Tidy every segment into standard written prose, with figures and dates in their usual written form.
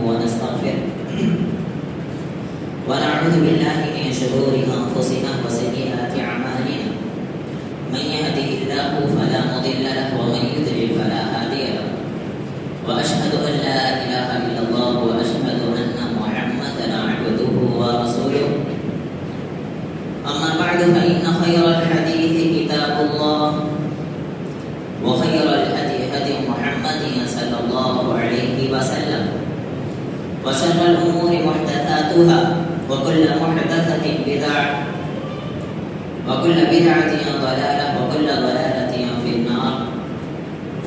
ونستغفره ونعوذ بالله من شرور أنفسنا وسيئات أعمالنا من يهده الله فلا مضل له ومن يضلل فلا هادي له وأشهد أن لا إله إلا الله وأشهد أن محمدا عبده ورسوله أما بعد فإن خير الحديث كتاب الله وخير الهدي هدي محمد صلى الله عليه وسلم وشر الأمور محدثاتها وكل محدثة بدعة وكل بدعة ضلالة وكل ضلالة في النار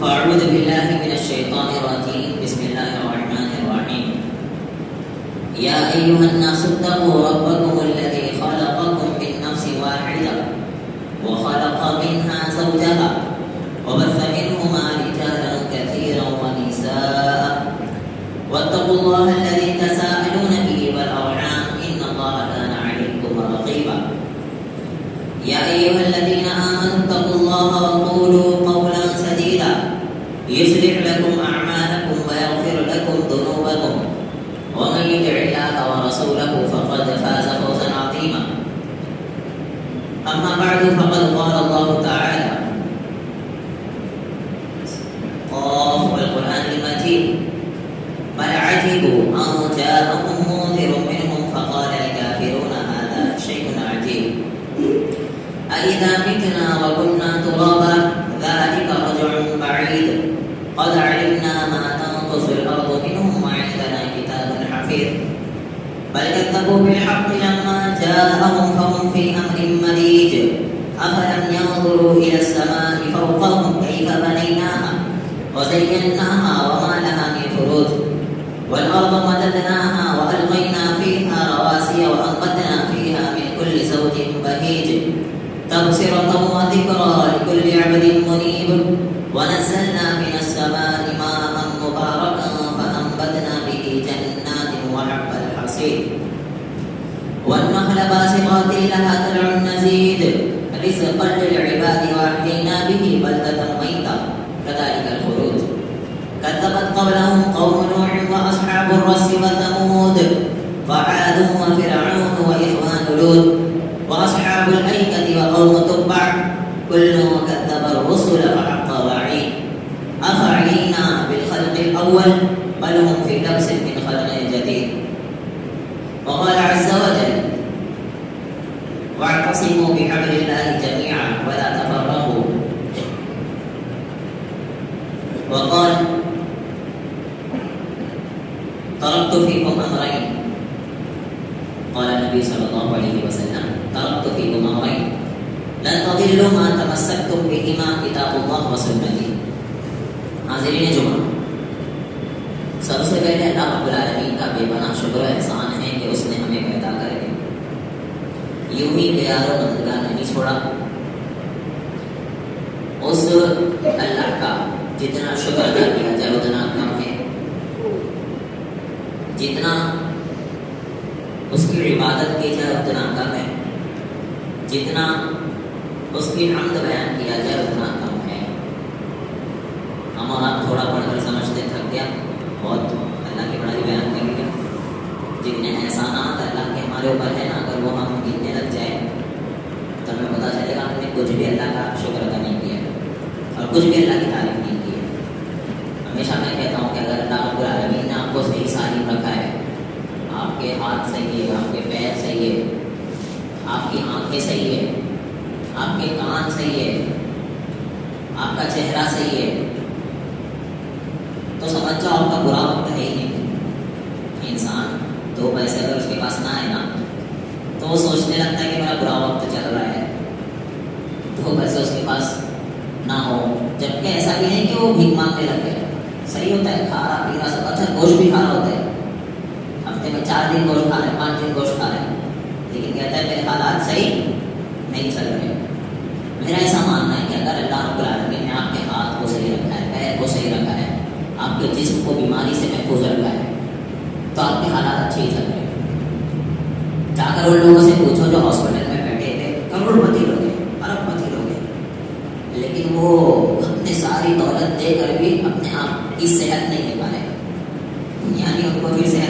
فأعوذ بالله من الشيطان الرجيم بسم الله الرحمن الرحيم يا أيها الناس اتقوا ربكم الذي خلقكم من نفس واحدة وخلق منها زوجها وبث منهما رجالا كثيرا ونساء واتقوا الله الذي تساءلون به والأرحام إن الله كان عليكم رقيبا يا أيها الذين آمنوا اتقوا الله وقولوا قولا سديدا يصلح لكم أعمالكم ويغفر لكم ذنوبكم ومن يطع الله ورسوله فقد فاز فوزا عظيما أما بعد فقد قال الله تعالى قاف والقرآن المجيد بل عجبوا أن جاءهم منذر منهم فقال الكافرون هذا شيء عجيب أإذا متنا وكنا ترابا ذلك رجع بعيد قد علمنا ما تنقص الأرض منهم وعندنا كتاب حفيظ بل كذبوا بالحق لما جاءهم فهم في أمر مريج أفلم ينظروا إلى السماء فوقهم كيف بنيناها وزيناها وما لها من فروج والأرض مددناها وألقينا فيها رواسي وأنبتنا فيها من كل زوج بهيج تبصرة وذكرى لكل عبد منيب ونزلنا من السماء ماء مباركا فأنبتنا به جنات وحب الحصيد والنخل باسقات لها طلع نضيد رزقا للعباد وأحيينا به بلدة ميتا كذلك الخروج كذبت قبلهم قوم نوح وأصحاب الرس وثمود وعاد وفرعون وإخوان لوط وأصحاب الأيكة وقوم تبع كل كذب الرسل فحق وعيد أفعينا بالخلق الأول بل هم في لبس من خلق جديد وقال عز وجل واعتصموا بحبل الله جميعا ولا تفرقوا وقال تركت فيكم أمرين قال النبي صلى الله عليه وسلم تركت فيكم أمرين لن تضلوا ما تمسكتم بهما كتاب الله وسنتي حاضرین جمعہ سب سے پہلے اللہ رب العالمین کا بے پناہ شکر و احسان ہے کہ اس نے ہمیں پیدا کر کے یوں ہی پیاروں مددگار نہیں چھوڑا اس اللہ کا جتنا شکر ادا کیا جائے اتنا کم ہے جتنا اس کی عبادت کی جائے اتنا کم ہے جتنا اس کی حمد بیان کیا جائے اتنا کم ہے ہم اور آپ تھوڑا پڑھ کر سمجھتے تھک گیا بہت اللہ کی بڑائی بیان کر گیا جتنے احسانات اللہ کے ہمارے اوپر ہے نا اگر وہ ہم گننے لگ جائے تو ہمیں پتہ چلے گا ہم نے کچھ بھی اللہ کا شکر ادا نہیں کیا اور کچھ بھی اللہ کی تعریف نہیں کی ہے ہمیشہ میں کہتا ہوں کہ اگر اللہ رب العالمین نے آپ کو صحیح سالم رکھا ہے آپ کے ہاتھ صحیح ہے آپ کے پیر صحیح ہے آپ کی آنکھیں صحیح ہے آپ کے کان صحیح ہے آپ کا چہرہ صحیح ہے تو سمجھ جاؤ آپ کا برا وقت ہے ہی نہیں انسان دو پیسے اگر اس کے پاس نہ آئے نا تو وہ سوچنے لگتا ہے کہ میرا برا وقت چل رہا ہے دو پیسے اس کے پاس نہ ہو جبکہ ایسا بھی نہیں کہ وہ بھیک مانگنے لگ گئے صحیح ہوتا ہے کھارا پیرا سب اچھا گوشت بھی کھارا ہوتا ہے ہفتے میں 4 دن گوشت کھا رہے ہیں 5 دن گوشت کھا رہے ہیں لیکن کہتا ہے میرے حالات صحیح نہیں چل رہے میرا ایسا ماننا ہے کہ اگر اللہ رب العالمین نے آپ کے ہاتھ کو صحیح رکھا ہے پیر کو صحیح رکھا ہے آپ کے جسم کو بیماری سے محفوظ رکھا ہے تو آپ کے حالات اچھے ہی چل رہے ہیں جا کر ان لوگوں سے پوچھو جو ہاسپٹل میں بیٹھے تھے کروڑ پتی لوگ ہیں ارب پتی لوگ ہیں لیکن وہ اپنے ساری دولت دے کر بھی اپنے آپ کی صحت نہیں دے پا رہے یعنی ان کو پھر سے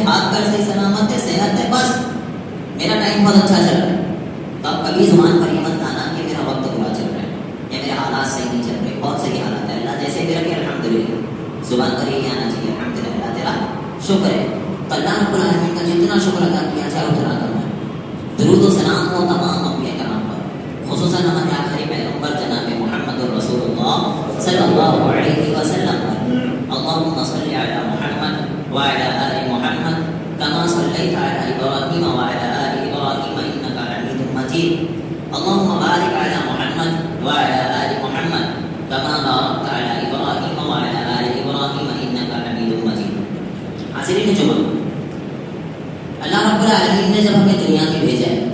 ہاتھ پیر صحیح سلامت ہے, صحت ہے, بس میرا ٹائم بہت اچھا چل رہا ہے. تو اب کبھی زبان پر یہ مت آنا کہ میرا وقت برا چل رہا ہے یا میرے حالات صحیح نہیں چل رہے. بہت صحیح حالات ہے, اللہ جیسے بھی رکھے الحمدللہ. زبان پر یہ آنا چاہیے الحمدللہ, اللہ تیرا شکر ہے. تو اللہ رب العالمین کا جتنا شکر ادا کیا جائے اتنا کرنا ہے. درود و سلام ہو تمام انبیاء کرام پر, خصوصاً ہمارے آخری پیغمبر جناب محمد رسول اللہ صلی اللہ علیہ وسلم پر. اللهم صل على محمد وعلى آل محمد كما صليت على إبراهيم وعلى آل إبراهيم إنك حميد مجيد. اللهم بارك على محمد وعلى آل محمد كما باركت على إبراهيم وعلى آل إبراهيم إنك حميد مجيد. حاضرین جمعہ, اللہ رب العالمین نے جب ہمیں دنیا میں بھیجا ہے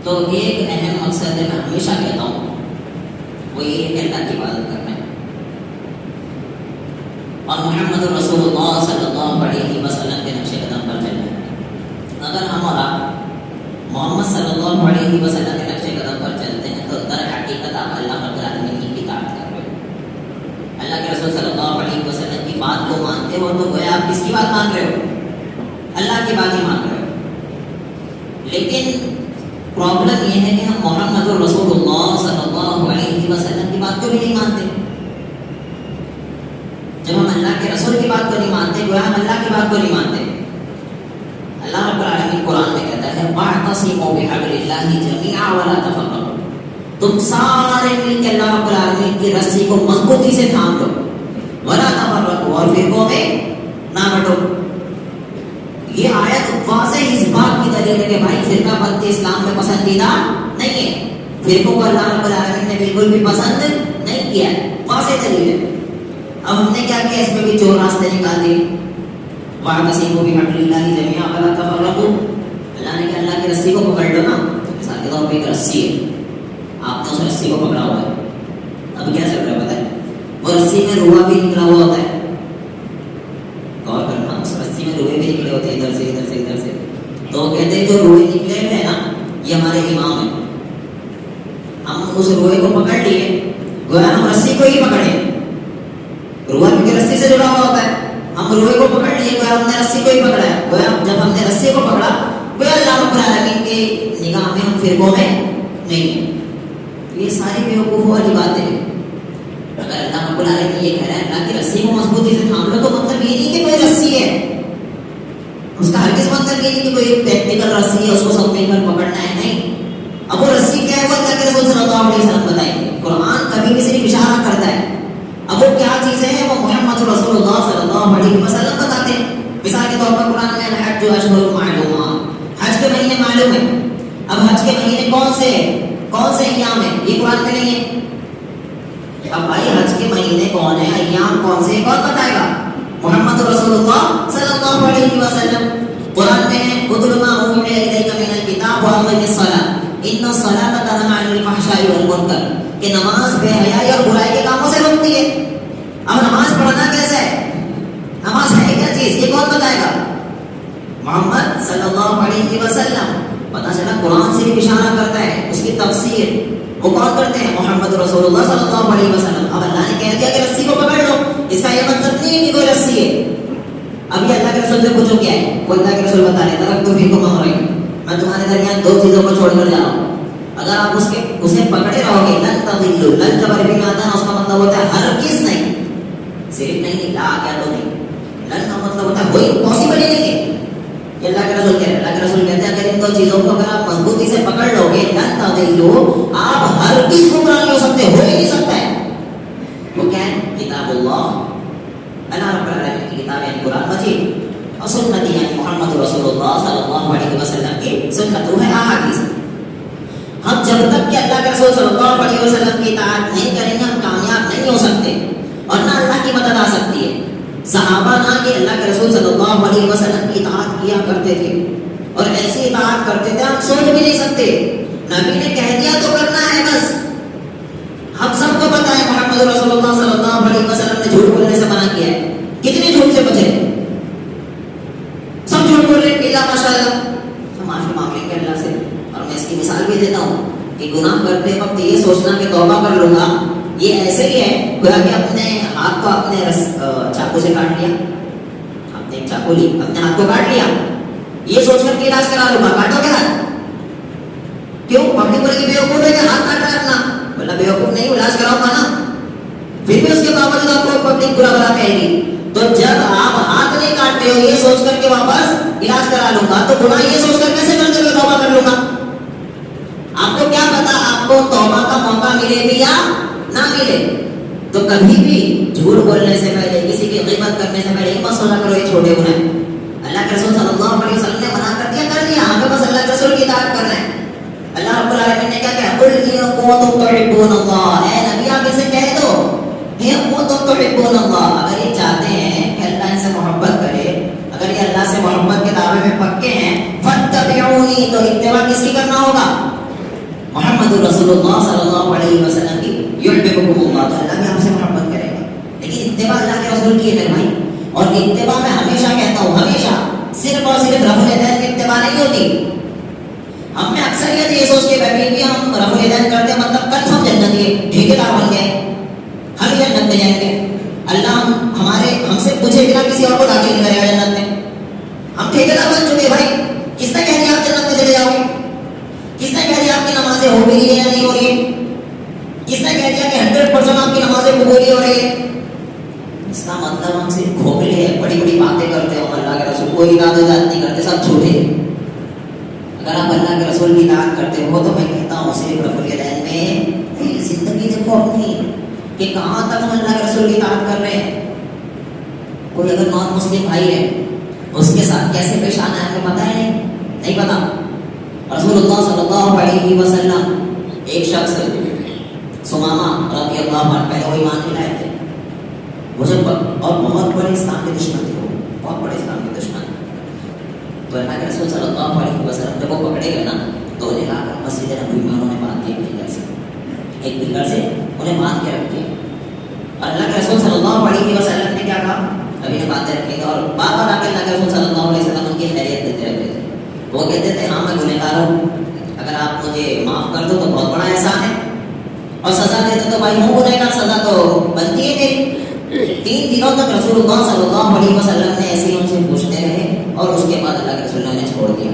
تو ایک اہم مقصد ہے, میں ہمیشہ کہتا ہوں, وہ یہ کہ اللہ کی عبادت کرنا ہے اور محمد رسول اللہ صلی اللہ علیہ وسلم کے نقش قدم پر چلنا ہے. اگر ہم اور آپ محمد صلی اللہ علیہ وسلم کے نقش قدم پر چلتے ہیں تو در حقیقت آپ اللہ رب العالمین کی اطاعت کر رہے ہو. اللہ کے رسول صلی اللہ علیہ وسلم کی بات کو مانتے ہو تو گویا آپ کس کی بات مان رہے ہو؟ اللہ کی بات ہی مان رہے ہو. لیکن پرابلم یہ ہے کہ ہم محمد رسول اللہ صلی اللہ علیہ وسلم کی بات کو بھی نہیں مانتے. جب ہم اللہ کے رسول کی بات کو نہیں مانتے, گویا ہم اللہ کی بات کو نہیں مانتے. اللہ رب العالمین قرآن میں کہتا ہے واعتصموا بحبل اللہ جمیعا ولا تفرقوا, تم سارے مل کے اللہ رب العالمین کی رسی کو مضبوطی سے تھام لو, ولا تفرقوا, اور فرقوں میں نہ بٹو. یہ آیت واضح اس بات کی دلیل ہے کہ بھائی فرقہ بندی اسلام میں پسندیدہ نہیں ہے. فرقوں کو اللہ رب العالمین نے بالکل بھی پسند نہیں کیا ہے, واضح دلیل ہے. اب ہم نے کیا کیا, اس میں بھی چور راستے نکال دیے. واعتصموا بحبل اللہ جمیعا ولا تفرقوا, اللہ نے کہا اللہ کی رسی کو پکڑ لو نا. مثال کے طور پہ ایک رسی ہے, آپ نے اس رسی کو پکڑا ہوا ہے, اب کیا چل رہا ہے پتہ ہے, وہ رسی میں روحا بھی نکلا ہوا ہوتا ہے. غور کرنا, اس رسی میں روحے بھی نکلے ہوتے ہیں ادھر سے ادھر سے ادھر سے. تو کہتے ہیں جو روحے نکلے ہیں نا یہ ہمارے امام ہیں. ہم اس روحے کو پکڑ لیے, گویا ہم رسی کو ہی پکڑے. روحا کیونکہ رسی سے جڑا ہوا ہوتا ہے, ہم روحے کو پکڑ لیے, گویا ہم نے رسی کو ہی پکڑا ہے. گویا جب ہم نے رسی کو پکڑا, گویا اللہ رب العالمین کے نگاہ میں ہم فرقوں میں نہیں ہیں. یہ ساری بیوقوفوں والی باتیں ہیں. اگر اللہ رب العالمین یہ کہہ رہا ہے اللہ کی رسی کو مضبوطی سے تھام لو, تو مطلب یہ نہیں کہ کوئی رسی ہے, اس کا ہرگز مطلب یہ نہیں کہ کوئی ٹیکنیکل رسی ہے اس کو سب مل کر پکڑنا ہے, نہیں. اب وہ رسی کیا ہے وہ اللہ کے رسول صلی اللہ علیہ وسلم بتائیں گے. قرآن کبھی بھی صرف اشارہ کرتا ہے. اب وہ کیا چیزیں ہیں وہ محمد رسول اللہ صلی اللہ علیہ وسلم بتاتے ہیں. مثال کے طور پر قرآن میں الحج اشہر معلومات, حج کے مہینے معلوم ہے. اب حج کے مہینے کون سے ایام ہیں, یہ قرآن میں نہیں ہے. اب بھائی حج کے مہینے کون ہیں, ایام کون سے, کون بتائے گا؟ محمد رسول اللہ صلی اللہ علیہ وسلم. قرآن میں ہے اتل ما اوحی الیک من الکتاب واقم الصلاۃ ان الصلاۃ تنہی عن الفحشاء والمنکر, کہ نماز بے حیائی اور برائی کے کاموں سے روکتی ہے. اب نماز پڑھنا کیسے ہے, نماز ہے کیا چیز, یہ کون بتائے گا؟ محمد صلی اللہ علیہ وسلم. پتہ چلا قرآن صرف اشارہ کرتا ہے, اس کی تفسیر وہ کون کرتے ہیں؟ محمد رسول اللہ صلی اللہ علیہ وسلم. اب اللہ نے کہہ دیا کہ رسی کو پکڑ لو, اس کا یہ مطلب نہیں ہے کہ کوئی رسی ہے. ابھی اللہ کے رسول سے پوچھو کیا ہے, وہ اللہ کے رسول بتا رہے ہیں ترکت فیکم امرین, میں تمہارے درمیان دو چیزوں کو چھوڑ کر جا رہا ہوں. اگر آپ اسے پکڑے رہو گے, لن تضلوا, لن جبر بھی آتا ہے اس کا مطلب ہوتا ہے ہرگز نہیں, صرف نہیں, لا کیا تو نہیں, لن کا مطلب ہوتا ہے وہی پاسبل ہی نہیں ہے. یہ اللہ کے رسول کہہ رہے ہیں. اللہ کے رسول کہتے ہیں اگر ان دو چیزوں کو اگر آپ مضبوطی سے پکڑ لو گے, لن تضلوا, آپ ہرگز گمراہ نہیں ہو سکتے, ہو ہی نہیں سکتا ہے. وہ کیا ہے؟ کتاب اللہ, اللہ رب العالمین کی کتاب یعنی قرآن مجید, اور سنت یعنی محمد رسول اللہ صلی اللہ علیہ وسلم کی سنت, وہ ہے احادیث. ہم جب تک کہ اللہ کے رسول صلی اللہ علیہ وسلم کی اطاعت نہیں کریں گے ہم کامیاب نہیں ہو سکتے, اور نہ اللہ کی مدد آ سکتی ہے. صحابہ نہ کہ اللہ کے رسول صلی اللہ علیہ وسلم کی اطاعت کیا کرتے تھے, اور ایسی اطاعت کرتے تھے ہم سوچ بھی نہیں سکتے. نبی نے کہہ دیا تو کرنا ہے بس. ہم سب کو پتا ہے محمد رسول اللہ صلی اللہ علیہ وسلم نے جھوٹ بولنے سے منع کیا ہے. کتنے جھوٹ سے بچے, سب جھوٹ بول رہے ہیں الا ماشاءاللہ. ہم معافی مانگ لیں گے اللہ سے. اور میں اس کی مثال بھی دیتا ہوں کہ گناہ کرتے وقت یہ سوچنا کہ توبہ کر لوں گا, یہ ایسے ہی ہے گویا کہ اپنے ہاتھ کو اپنے چاقو سے کاٹ لیا. آپ ایک چاقو لی, اپنے ہاتھ کو کاٹ لیا, یہ سوچ کر کے علاج کرا لوں گا, کاٹو کے ہاتھ. کیوں؟ پبلک بولے کہ بیوقوف ہے کہ ہاتھ کاٹ رہا ہے اپنا. بولا بیوقوف نہیں, علاج کراؤں گا نا. پھر بھی اس کے باوجود آپ کو پبلک برا بھلا کہے گی. تو جب آپ ہاتھ نہیں کاٹتے ہو یہ سوچ کر کے واپس علاج کرا لوں گا, تو گناہ یہ سوچ کر کیسے کرتے ہوئے توبہ کر لوں گا؟ آپ کو کیا پتا آپ کو توبہ کا موقع ملے بھی یا نہ ملے. تو کبھی بھی جھوٹ بولنے سے پہلے, کسی کی غیبت کرنے سے پہلے مت سوچا کرو یہ چھوٹے گناہ. اللہ کے رسول صلی اللہ علیہ وسلم نے منع کر دیا, کر دیا, ہمیں بس اللہ کے رسول کی اطاعت کرنا ہے. اللہ رب العالمین نے کیا کہا, قل ان کنتم تحبون اللہ, اے نبی آپ اسے کہہ دو ان کنتم تحبون اللہ, اگر یہ چاہتے ہیں کہ اللہ ان سے محبت کرے, اگر یہ اللہ سے محبت کے دعوے میں پکے ہیں, فاتبعونی, تو اتباع کس کی کرنا ہوگا؟ محمد رسول اللہ صلی اللہ علیہ وسلم کی. یحببکم اللہ, تو اللہ بھی آپ سے محبت کرے گا. لیکن اتباع اللہ کے رسول کی ہے بھائی. اور اتباع میں ہمیشہ کہتا ہوں, ہمیشہ صرف اور صرف رفع الیدین کی اتباع نہیں ہوتی. ہم میں اکثریت یہ سوچ کے بیٹھے کہ ہم رفع الیدین کرتے مطلب کنفرم جنت کے ٹھیکیدار بن گئے, ہم جنت میں جائیں گے. اللہ ہم سے پوچھے بنا کسی اور کو داخل نہیں کرے گا جنت میں. ہم ٹھیکیدار بن چکے بھائی. کس نے کہہ دیا آپ جنت میں چلے جاؤ گے؟ کس نے کہہ دیا آپ کی نمازیں ہو بھی رہی ہے یا نہیں ہو رہی ہے؟ کس نے کہہ دیا کہ 100% آپ کی نمازیں قبول ہو رہی ہے؟ اس کا مطلب ہم صرف کھوکھلے ہیں, بڑی بڑی باتیں کرتے ہو, اللہ کے رسول کوئی اطاعت نہیں کرتے, سب جھوٹے. اگر آپ اللہ کے رسول کی اطاعت کرتے ہو تو میں کہتا ہوں صرف رفع الیدین میں زندگی دیکھو اپنی کہ کہاں تک ہم اللہ کے رسول کی اطاعت کر رہے ہیں. کوئی اگر نان مسلم بھائی ہے اس کے ساتھ کیسے پیش آنا ہے ہمیں پتہ ہے نہیں پتا. رسول اللہ صلی اللہ علیہ وسلم, ایک شخص سمامہ رضی اللہ عنہ, پہلے وہ ایمان نہیں لائے تھے, اور بہت بڑے اسلام کے دشمن تھے, وہ بہت بڑے اسلام کے دشمن. تو اللہ کے رسول صلی اللہ علیہ وسلم جب وہ پکڑے گئے نا تو انہیں لا کر مسجد نبوی میں انہوں نے باندھ دیا ایک پلر سے انہیں باندھ کے رکھ دیا. اور اللہ کے رسول صلی اللہ علیہ وسلم نے کیا کہا, ابھی نے باندھ کے رکھے گا, اور بار بار آ کے اللہ کے رسول صلی اللہ علیہ وسلم ان کی خیریت دیتے رہتے تھے. وہ کہتے تھے ہاں میں گنہگار ہوں, اگر آپ مجھے معاف کر دو تو بہت بڑا احسان ہے, اور سزا دیتے تو بھائی ہوں گنہگار, سزا تو بنتی ہے میری. 3 دنوں تک رسول اللہ صلی اللہ علیہ وسلم نے ایسے ہی ان سے پوچھتے رہے, اور اس کے بعد اللہ کے رسول نے انہیں چھوڑ دیا.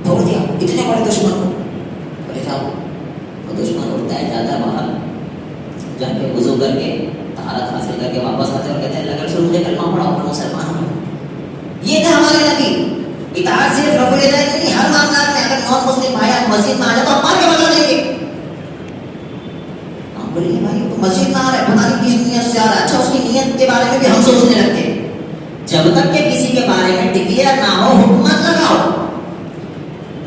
اتنے بڑے دشمن کو بولے جاؤ. وہ دشمن اٹھتا ہے, جاتا ہے باہر, جا کے وضو کر کے طہارت حاصل کر کے واپس آتے اور کہتے ہیں اللہ کے رسول مجھے کلمہ پڑھاؤ اور مسلمان ہوں. یہ تھے ہمارے نبی. اطاعت صرف رفع الیدین نہیں, ہر معاملات میں. اگر نان مسلم بھائی آپ مسجد میں آ جائے تو آپ مار کے بتا دیں گے. ہم بولیں گے بھائی تو مسجد میں آ رہا ہے, پتہ نہیں کس نیت سے آ رہا ہے. اچھا اس کی نیت کے بارے میں بھی ہم سوچنے لگتے ہیں. جب تک کہ کسی کے بارے میں ڈکلیئر نہ ہو حکومت لگاؤ.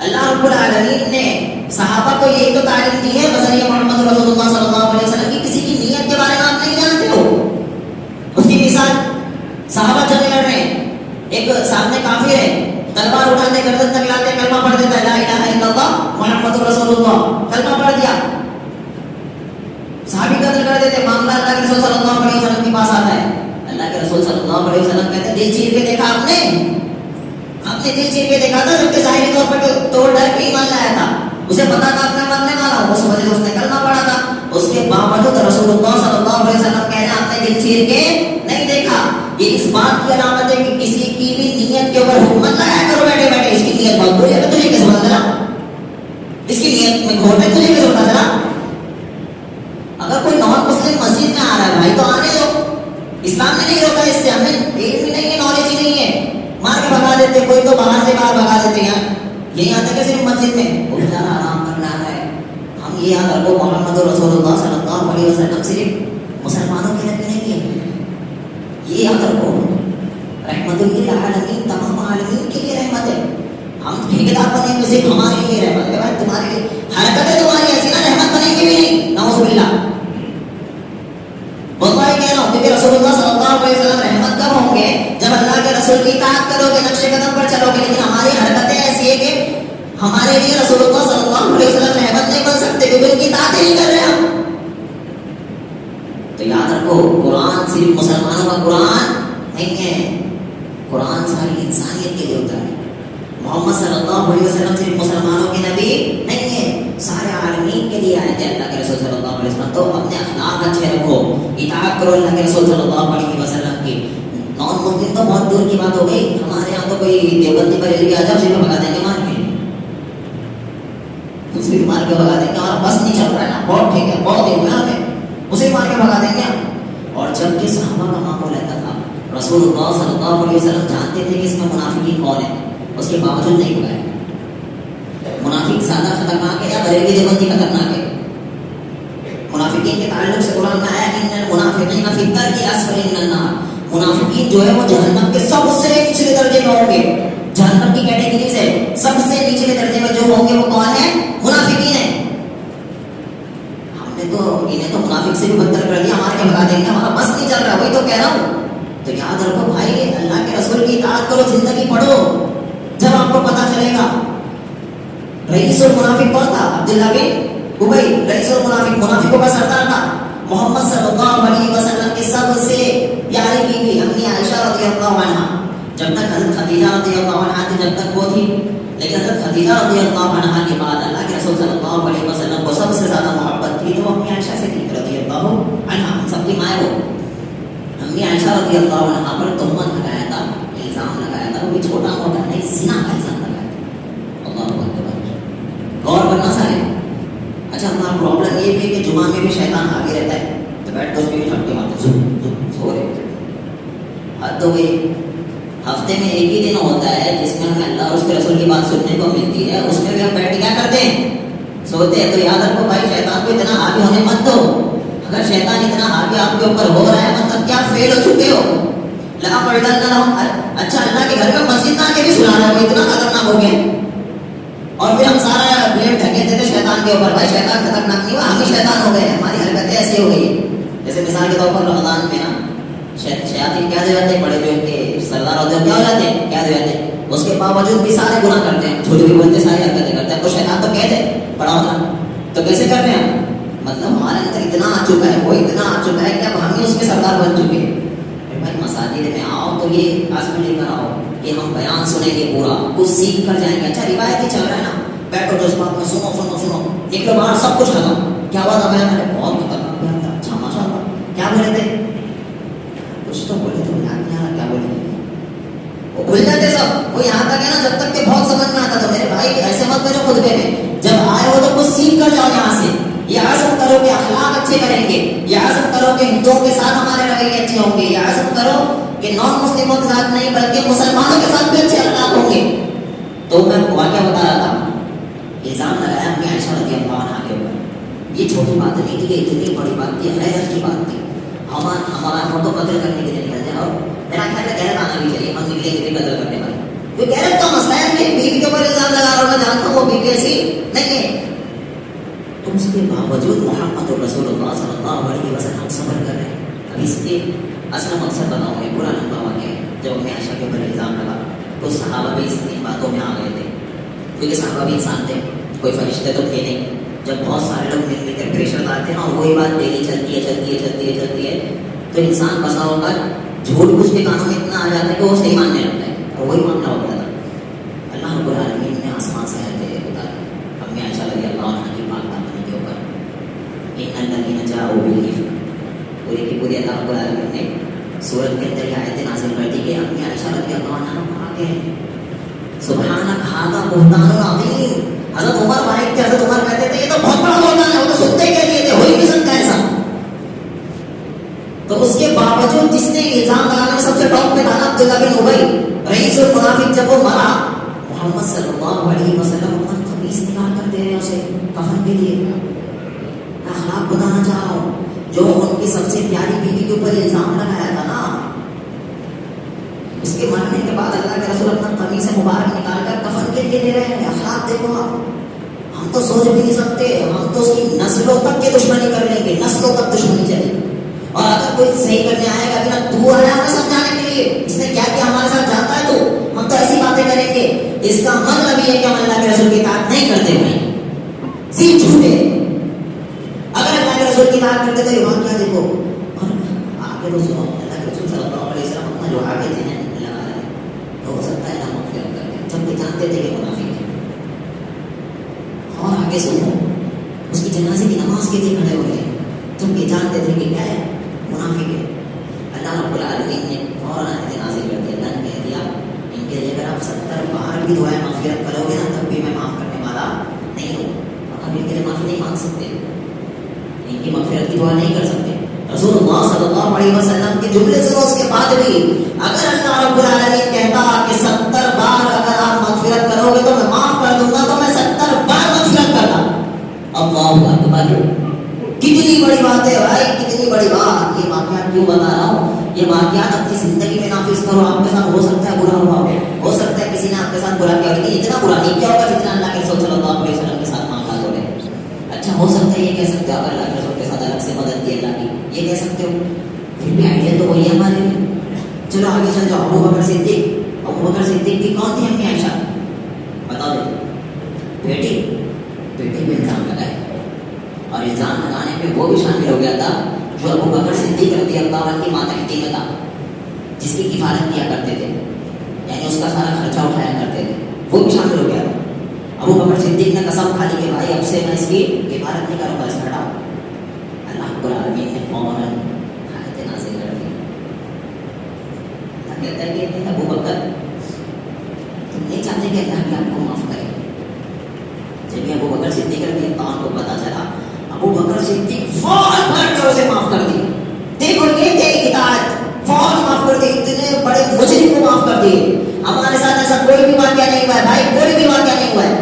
اللہ رب العالمین نے صحابہ کو یہی تو تعلیم دی ہے بذریعہ محمد رسول اللہ صلی اللہ علیہ وسلم کی, کسی کی نیت کے بارے میں آپ نہیں جانتے ہو. اس کی مثال, صحابہ جنگ لڑ رہے ہیں, ایک سامنے کافر ہے, تلوار اٹھاتے گردن تک لاتے, کلمہ پڑھ دیتا ہے لا الہ الا اللہ محمد رسول اللہ, کلمہ پڑھ دیا, صحابی قتل کر دیتے. معاملہ اللہ کے رسول صلی اللہ علیہ وسلم کے پاس آتا ہے. اللہ کے رسول صلی اللہ علیہ وسلم کہتے ہیں دل چیر کے دیکھا آپ نے دل چیر کے دیکھا تھا, جبکہ ظاہری طور پر تو ڈر کے ایمان لایا تھا, اسے پتا تھا اپنے مرنے والا ہو, اس وجہ سے اس نے کلمہ پڑھا تھا. اس کے باوجود رسول اللہ صلی اللہ علیہ وسلم کہہ رہے ہیں آپ نے دل چیر کے نہیں دیکھا. یہ اس بات کی علامت ہے کہ کسی کی بھی نیت کے اوپر حکومت لگایا کرو بیٹھے بیٹھے. اس کی نیت بہت بری ہے, تجھے کیسے پتا چلا؟ اس کی نیت میں کھوٹ ہے, تجھے کیسے پتا چلا؟ اگر کوئی نان مسلم مسجد میں آ رہا ہے بھائی تو آنے دو. اسلام نے نہیں روکا اس سے, ہمیں علم بھی نہیں ہے, نالج ہی نہیں ہے, مار کے بھگا دیتے. کوئی تو باہر سے باہر بھگا دیتے ہیں. یہی آتا ہے کہ صرف مسجد میں وہ بیچارہ آرام کرنا ہے. ہم یہ یاد رکھو محمد رسول اللہ صلی اللہ علیہ وسلم صرف مسلمانوں کے نبی نہیں ہے, یہ یاد رکھو رحمت للعالمین, تمام عالمین کے لیے رحمت ہے. ہم ٹھیکیدار بنے تو صرف ہمارے لیے رحمت ہے بھائی, تمہارے لیے حرکتیں تمہاری ایسی نا رحمت بنے گی بھی نہیں, نعوذ باللہ. واللہ کہہ رہا ہوں کہ رسول اللہ صلی اللہ علیہ وسلم رحمت کب ہوں گے جب اللہ کے رسول کی اطاعت کرو گے, نقش قدم پر چلو گے. لیکن ہماری حرکتیں ایسی ہے کہ ہمارے لیے رسول اللہ صلی اللہ علیہ وسلم رحمت نہیں بن سکتے کیونکہ ان کی اطاعت نہیں کر رہے ہم. تو یاد رکھو قرآن صرف مسلمانوں کا قرآن نہیں ہے, قرآن ساری انسانیت کے لیے ہوتا ہے. محمد صلی اللہ علیہ وسلم صرف مسلمانوں کے نبی نہیں ہے, سارے عالمین کے لیے آئے تھے اللہ کے رسول صلی اللہ علیہ وسلم. تو اپنے اخلاق اچھے رکھو, اطاعت کرو اللہ کے رسول صلی اللہ علیہ وسلم کی. نان مسلم تو بہت دور کی بات ہو گئی، ہمارے یہاں تو کوئی دیوبندی بریلوی آ جاؤ اسے بھگا دیں گے مار کے، اسے بھی مار کے بھگا دیں گے، ہمارا بس نہیں چل رہا ہے نا، بہت ٹھیک ہے بہت دن میں ہمیں اسے مار کے بھگا دیں گے. اور جب کہ صحابہ کا معاملہ رہتا تھا، رسول اللہ صلی اللہ علیہ وسلم جانتے تھے کہ اس میں منافقین کون ہے، اس کے باوجود نہیں بھگائے. منافق زیادہ خطرناک ہے یا بریلوی دیوبندی خطرناک ہے؟ منافقین کے تعلق سے قرآن میں آیا ان المنافقین فی الدرک الاسفل من النار، منافقین جو ہے وہ جہنم کے سب سے نچلے درجے میں ہوں گے. جہنم کی کیٹیگری سے سب سے نچلے درجے میں جو ہوں گے وہ کون ہے؟ منافقین ہیں. ہم نے تو انہیں تو منافق سے بھی بدتر کر دیا، ہمارے کے بتا دیں گے ہمارا بس نہیں چل رہا، وہی تو کہہ رہا ہوں. تو یاد رکھو بھائی، اللہ کے رسول کی اطاعت کرو، زندگی پڑھو، جب آپ کو پتا چلے گا. رئیس المنافق کون تھا؟ عبداللہ بن ابی، رئیس المنافق، منافقوں کا سردار تھا. محمد صلی اللہ علیہ وسلم کی سب سے پیاری بیوی امی عائشہ رضی اللہ عنہا، جب تک حضرت خدیجہ رضی اللہ عنہا تھی جب تک وہ تھی، لیکن حضرت خدیجہ رضی اللہ عنہا کے بعد اللہ کے رسول صلی اللہ علیہ وسلم کو سب سے زیادہ محبت تھی تو امی عائشہ سے تھی رضی اللہ عنہا، سب کی مائیں وہ. امی عائشہ رضی اللہ عنہا پر تہمت لگایا تھا، الزام لگایا تھا، وہ بھی چھوٹا موٹا نہیں، زنا کا الزام لگایا تھا. اللہ اکبر، غور کرنا سارے. اچھا ہمارا پرابلم یہ بھی ہے کہ جمعہ میں بھی شیطان آگے رہتا ہے، تو بیٹھ کر اس بھی جھٹکے مارتے سو رہے. حد ہو گئی. ہفتے میں ایک ہی دن ہوتا ہے جس میں ہمیں اللہ اور اس کے رسول کی بات سننے کو ملتی ہے، اس میں بھی ہم بیٹھ کیا کرتے ہیں؟ سوتے ہیں. تو یاد رکھو بھائی، شیطان کو اتنا حاوی ہونے مت دو. اگر شیطان اتنا حاوی آپ کے اوپر ہو رہا ہے مطلب کیا فیل ہو چکے ہو. لا پڑھ اچھا اللہ کے گھر میں مسجد نہ کے بھی سنا رہا ہے، اتنا خطرناک ہو گیا. اور پھر ہم سارا بلیم ڈھکے دیتے شیطان کے اوپر. بھائی شیطان خطرناک نہیں ہوا، ہم ہی شیطان ہو گئے ہیں، ہماری حرکتیں ایسی ہو گئی ہیں. جیسے مثال کے طور پر رمضان میں نا شیاطین کیا دے جاتے ہیں، بڑے جو ان کے سردار ہوتے ہیں کیا ہو جاتے ہیں، کیا دے جاتے ہیں. اس کے باوجود بھی سارے گناہ کرتے ہیں، جھوٹ بھی بولتے، ساری حرکتیں کرتے ہیں. تو شیطان تو کہتے ہیں بڑا ہوتا، تو کیسے کرتے ہیں ہم؟ مطلب ہمارے اندر اتنا آ چکا ہے، وہ اتنا آ چکا ہے کہ اب ہم ہی اس کے سردار بن چکے ہیں. بھائی مساجد میں آؤ تو یہ آج میں لے کر آؤ کہ ہم بیان سنیں گے، پورا کچھ سیکھ کر جائیں گے. اچھا روایت ہی چل رہا ہے نا، بیٹھو جذبات میں سنو سنو سنو، نکلو باہر سب کچھ ختم. کیا ہوا تھا؟ میں نے بہت خطرناک بیان تھا. اچھا ماشاء اللہ، کیا بولے تھے؟ کچھ تو بولے تو یاد نہیں آ رہا کیا بولے. وہ بھول جاتے سب. وہ یہاں تک ہے نا جب تک کہ بہت سمجھ میں آتا تھا. میرے بھائی ایسے مت کرو خطبے میں، جب آئے ہو تو کچھ سیکھ کر جاؤ یہاں سے. یہ عزم کرو کہ اخلاق اچھے کریں گے، یہ عزم کرو کہ ہندوؤں کے ساتھ ہمارے رویے اچھے ہوں گے، یہ عزم کرو کہ نان مسلموں کے ساتھ نہیں بلکہ مسلمانوں کے ساتھ بھی اچھے اخلاق ہوں گے. تو میں واقعہ بتا رہا تھا، الزام لگایا امی عائشہ رضی اللہ عنہا کے اوپر. یہ چھوٹی بات نہیں تھی، یہ اتنی بڑی بات تھی، غیرت کی بات تھی. ہمارا فوٹو قتل کرنے کے لیے نکلتے ہیں، اور میرا خیال ہے غیرت آنا بھی چاہیے، ہم نکلیں گے قتل کرنے والے. جو غیرت کا مسئلہ ہے، میری بیوی کے اوپر الزام لگا رہا ہوں، میں جانتا ہوں وہ بیوی ایسی نہیں ہے. تو اس کے باوجود محمد رسول اللہ صلی اللہ علیہ وسلم صبر کر رہے ہیں. ابھی اس کے اصل مقصد بتاؤں گے، پورا لمبا واقعہ ہے. جب امی عائشہ کے اوپر الزام لگا تو صحابہ بھی ان باتوں میں آ گئے تھے، کیونکہ صحابہ بھی انسان تھے، کوئی فرشتے تو تھے نہیں. جب بہت سارے لوگ مل مل کر پریشر ڈالتے ہیں اور وہی بات ڈیلی چلتی ہے تو انسان بسا ہوگا جھوٹ اس کے کانوں میں اتنا آ جاتا ہے کہ وہ صحیح ماننے لگتا ہے، اور وہی معاملہ ہو گیا تھا. اللہ رب العالمین نے آسمان سے آیتیں اتاری امی عائشہ رضی اللہ عنہا کی پاک دامنی کے اوپر. ان الذین جاءوا بالافک، پوری کی پوری اللہ رب العالمین نے سورت کے اندر یہ آیتیں نازل کر دی کہ امی عائشہ رضی اللہ عنہا پاک ہے. سبحانک ھذا بہتان عظیم. حضرت عمر مالک تھے، حضرت عمر کہتے تھے یہ تو بہت بڑا بہتان ہے، وہ تو سنتے ہی کہہ دیے تھے، ہو ہی نہیں سکتا ایسا. تو اس کے باوجود جس نے الزام لگانے میں سب سے ٹاپ پہ تھا نا عبداللہ بن ابی، رئیس المنافق، جب وہ مرا محمد صلی اللہ علیہ وسلم اپنا قمیص نکال کر دے رہے ہیں اسے کفن کے لیے. میں اخلاق بتانا چاہ رہا ہوں، جو ان کی سب سے پیاری بیوی کے اوپر الزام لگایا تھا نا، اس کے مرنے کے بعد اللہ کے رسول اپنا قمیص مبارک نکال کر کفن کے لیے دے رہے ہیں. اخلاق دیکھو آپ. ہم تو سوچ بھی نہیں سکتے، ہم تو اس کی نسلوں تک کی دشمنی کر لیں گے، نسلوں تک دشمنی چلے گی. اور اگر کوئی صحیح کرنے آئے گا کہ نا تو آیا ہمیں سمجھانے کے لیے، اس نے کیا کیا ہمارے ساتھ جانتا ہے، تو ہم تو ایسی باتیں کریں گے. اس کا مطلب یہ ہے کہ ہم اللہ کے رسول کی اطاعت نہیں کرتے بھائی، صرف جھوٹے. اگر اللہ کے رسول کی اطاعت کرتے تو یہ بات کیا دیکھو. اور آگے تو سنو، اللہ کے رسول صلی اللہ علیہ وسلم اپنا جو آگے تھے لگا رہے ہیں، تو ہو سکتا ہے نا مغفرت کر دیں، جب کہ جانتے تھے کہ منافق ہے. اور آگے سنو، اس کی جنازے کی نماز کے لیے کھڑے ہو گئے جب کہ جانتے تھے کہ کیا ہے، منافق ہے. اللہ رب العالمین نے فوراً کی دعائیں مغفرت کرو گے نا تب بھی میں معاف کرنے والا نہیں ہوں. اور ہم ان کے لیے معافی نہیں مانگ سکتے, ان کی مغفرت کی دعا نہیں کر سکتے. رسول اللہ صلی اللہ علیہ وسلم کے جملے سنو, اس کے بعد بھی اگر اللہ رب العالمین کہتا کہ 70 بار اگر آپ مغفرت کرو گے تو میں معاف کر دوں گا, تو میں 70 بار مغفرت کرتا. اللہ اکبر, کتنی بڑی بات ہے بھائی, کتنی بڑی بات. یہ واقعات کیوں بتا رہا ہوں, یہ واقعات اپنی زندگی میں نافذ کرو. آپ کے ساتھ ہو سکتا ہے برا ہوا ہو سکتا ہے کسی نے آپ کے ساتھ برا کیا, لیکن اتنا برا نہیں کیا ہوگا جتنا اللہ کے رسول صلی اللہ علیہ وسلم کے ساتھ معاملات ہو رہے. اچھا ہو سکتا ہے یہ کہہ سکتے ہو اگر اللہ کے رسول کے ساتھ الگ سے مدد کی اللہ کی, یہ کہہ سکتے ہو, پھر بھی آئیڈیا تو وہی ہے ہمارے لیے. چلو آگے چل جاؤ. ابو بکر صدیق کی کون تھی امی عائشہ, بتا دو. بیٹی پہ الزام لگائے, اور الزام لگانے پہ وہ بھی شامل ہو گیا تھا جو ابو بکر صدیق رضی اللہ عنہ کی ماتحتی میں تھا, جس کی کفالت کیا کرتے تھے, یعنی اس کا سارا خرچہ اٹھایا کرتے تھے, وہ بھی شامل ہو گیا تھا. ابو بکر صدیق نے قسم کھا لی کہ بھائی اب سے میں اس کی کفالت نہیں کروں گا, اس ہٹاؤ. اللہ رب العالمین نے فوراً آیت نازل کر دی. اللہ کہتا ہے کہ ابو بکر تم نہیں چاہتے کہ اللہ بھی آپ کو معاف کرے. جب ابو بکر صدیق رضی اللہ عنہ کو پتا چلا, ابو بکر صدیق فوراً بھر کے اسے معاف کر دی. دیکھو یہ تھے اطاعت, فوراً معاف کر دی. اتنے بڑے مجرم کو معاف کر دیے. ہمارے ساتھ ایسا کوئی بھی واقعہ نہیں ہوا ہے بھائی, کوئی بھی واقعہ نہیں ہوا ہے.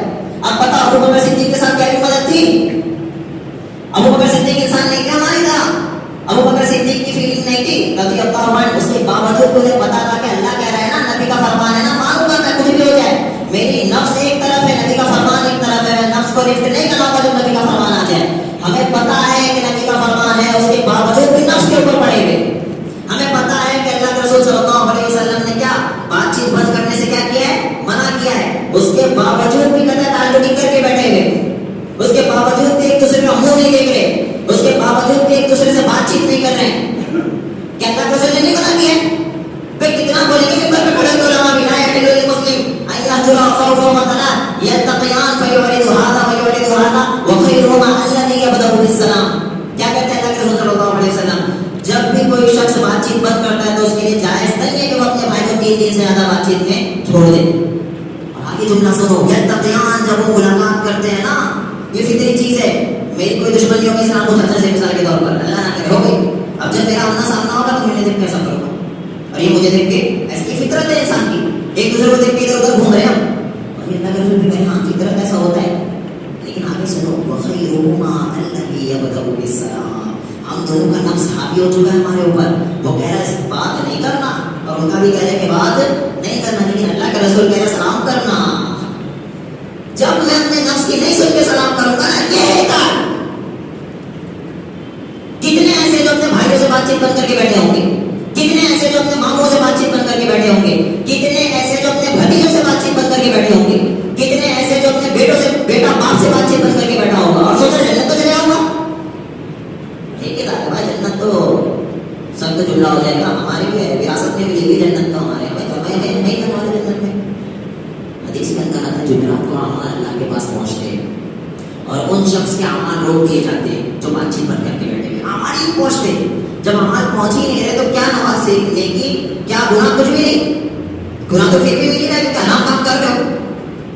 اب پتا ابو بکر صدیق کے ساتھ کیا مدد تھی. ابو بکر صدیق انسان نہیں تھا ہماری طرح. ابو بکر صدیق کی فیلنگ نہیں تھی رضی اللہ عنہ. اس کے باوجود مجھے پتا تھا کہ اللہ کہہ رہا ہے نا, نبی کا فرمان ہے نا, مانوں گا میں کچھ بھی ہو جائے. میری نفس ایک طرف ہے, نبی کا فرمان ایک طرف ہے. میں نفس کو لفٹ نہیں کراؤں گا جب نبی کا فرمان آ جائے. ہمیں پتا ہے کہ نبی کا فرمان ہے, اس کے باوجود بھی نفس کے اوپر پڑے گے. ہمیں پتا ہے کہ اللہ کے رسول صلی اللہ علیہ وسلم نے کیا بات چیت بند کرنے سے کیا کیا ہے, منع کیا ہے. اس کے باوجود بھی قطع تعلق کر کے بیٹھے ہوئے, اس کے باوجود بھی ایک دوسرے کا منہ نہیں دیکھ رہے, اس کے باوجود بھی ایک دوسرے سے بات چیت نہیں کر رہے ہیں. کیا اللہ کے رسول نے نہیں منع کیا ہے؟ پھر کتنا بولے کہ ممبر پہ کھڑے تو علماء بنا ہے کہ مسلم اللہ جل خوف مطلع یتقیان فیورد هذا ویورد هذا وخیرهما الذی یبدأ بالسلام. کیا کہتے ہیں اللہ کے رسول صلی اللہ علیہ وسلم, جب بھی کوئی شخص بات چیت بند کرتا ہے تو اس کے لیے جائز نہیں ہے کہ وہ اپنے بھائی کو 3 دن سے زیادہ بات چیت میں چھوڑ دے. اور آگے جملہ سنو, یتقیان, جب وہ ملاقات کرتے ہیں نا, یہ فطری چیز ہے. میری کوئی دشمنی ہوگی اسلام کو چرچا سے مثال کے طور پر, اللہ نہ کرے ہو گئی. اب جب میرا آمنا سامنا ہوگا تو میں دیکھ کیسا کروں گا, اور یہ مجھے دیکھ کے ایسی فطرت ہے انسان کی, ایک دوسرے کو دیکھ کے ادھر ادھر گھوم رہے ہیں. اور یہ اللہ کے رسول بھی کہے ہاں فطرت ایسا ہوتا ہے. لیکن آگے سنو, وخیرهما الذی یبدأ بالسلام. ہم دونوں کا نفس حاوی ہو چکا ہے ہمارے اوپر. وہ کہہ رہا ہے بات نہیں کرنا, اور ان کا بھی کہہ رہے کہ بات نہیں کرنا, لیکن اللہ کا رسول کہہ رہا سلام کرنا. جب میں اپنے نفس کی نہیں سن کے سلام کروں گا نا, یہ ہے کار. کتنے ایسے جو اپنے بھائیوں سے بات چیت بند کر کے بیٹھے ہوں گے, کتنے ایسے جو اپنے ماموں سے بات چیت بند کر کے بیٹھے ہوں گے, کتنے ایسے جو اپنے بھتیجوں سے بات چیت بند کر کے بیٹھے ہوں گے, کتنے ایسے جو اپنے بیٹوں سے بیٹا باپ سے بات چیت بند کر کے بیٹھا ہوگا, اور سوچا جنت تو چلے آؤں گا. ٹھیک ہے بھائی, جنت تو سب تو جملہ ہو جائے گا. ہماری بھی وراثت میں ملے گی جنت, تو ہمارے ہمیں نہیں کروا دے جنت میں. حدیث میں کہا تھا جمعرات کو اعمال اللہ کے پاس پہنچتے ہیں, اور ان شخص کے اعمال روک دیے جاتے ہیں جو بات چیت بند کر کے بیٹھے ہوئے. اعمال ہی پہنچتے, جب اعمال پہنچ ہی نہیں رہے تو کیا نماز سیکھنے کی, کیا گناہ کچھ بھی نہیں. گناہ تو پھر بھی مل رہا ہے, کیا حرام کام کر رہے ہو.